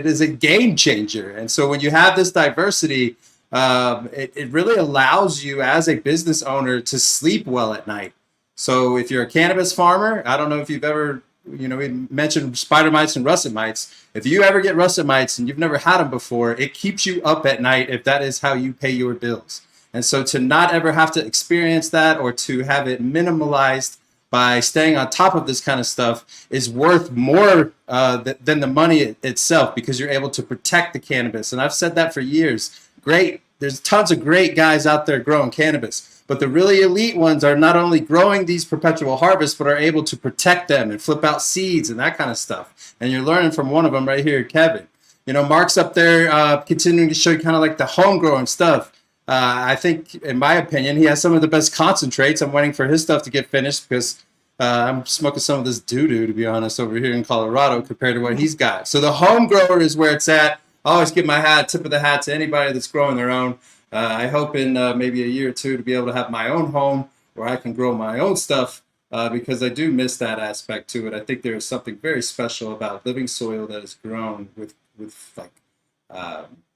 is a game changer. And so when you have this diversity, it really allows you as a business owner to sleep well at night. So if you're a cannabis farmer, I don't know if you've ever, we mentioned spider mites and russet mites. If you ever get russet mites and you've never had them before, it keeps you up at night if that is how you pay your bills. And so to not ever have to experience that, or to have it minimalized by staying on top of this kind of stuff, is worth more than the money itself, because you're able to protect the cannabis. And I've said that for years. There's tons of great guys out there growing cannabis. But the really elite ones are not only growing these perpetual harvests, but are able to protect them and flip out seeds and that kind of stuff. And you're learning from one of them right here, Kevin. Mark's up there continuing to show you kind of like the homegrown stuff. I think, in my opinion, he has some of the best concentrates. I'm waiting for his stuff to get finished because I'm smoking some of this doo-doo, to be honest, over here in Colorado compared to what he's got. So the home grower is where it's at. I always give my tip of the hat to anybody that's growing their own. I hope in maybe a year or two to be able to have my own home where I can grow my own stuff, because I do miss that aspect to it. I think there is something very special about living soil that is grown with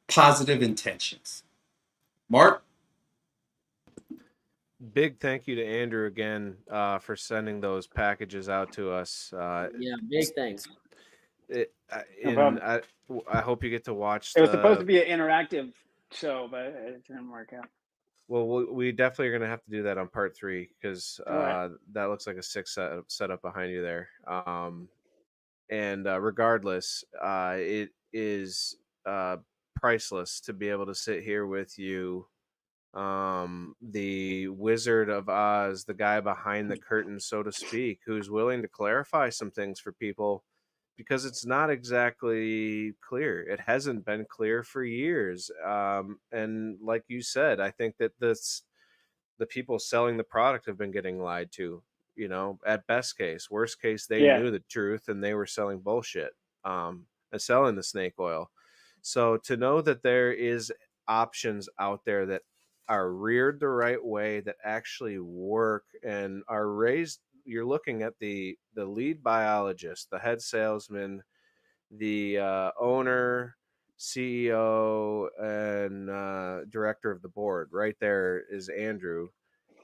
positive intentions. Mark?
Big thank you to Andrew again for sending those packages out to us.
Yeah, big thanks.
I hope you get to watch.
It was supposed to be an interactive show, but it didn't work out.
Well, we definitely are going to have to do that on part 3, because
right.
that looks like a 6 setup behind you there. And regardless, it is priceless to be able to sit here with you, the Wizard of Oz, the guy behind the curtain, so to speak, who's willing to clarify some things for people, because it's not exactly clear. It hasn't been clear for years. And like you said, I think that the people selling the product have been getting lied to, at best case. Worst case, they knew the truth and they were selling bullshit, and selling the snake oil. So to know that there is options out there that are reared the right way, that actually work and are raised. You're looking at the lead biologist, the head salesman, the owner, CEO, and director of the board. Right there is Andrew.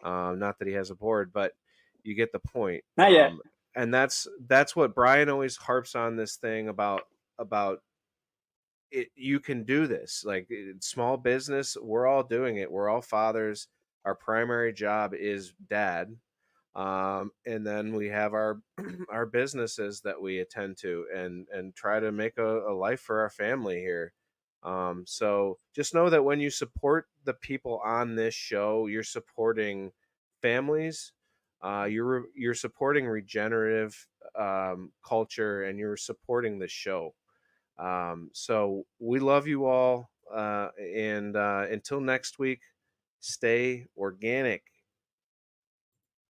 Not that he has a board, but you get the point.
Not yet.
And that's what Brian always harps on, this thing about it. You can do this. Like, small business, we're all doing it. We're all fathers. Our primary job is dad. And then we have our our businesses that we attend to and try to make a life for our family here. So just know that when you support the people on this show, you're supporting families. You're supporting regenerative culture, and you're supporting the show. So we love you all, and until next week, stay organic.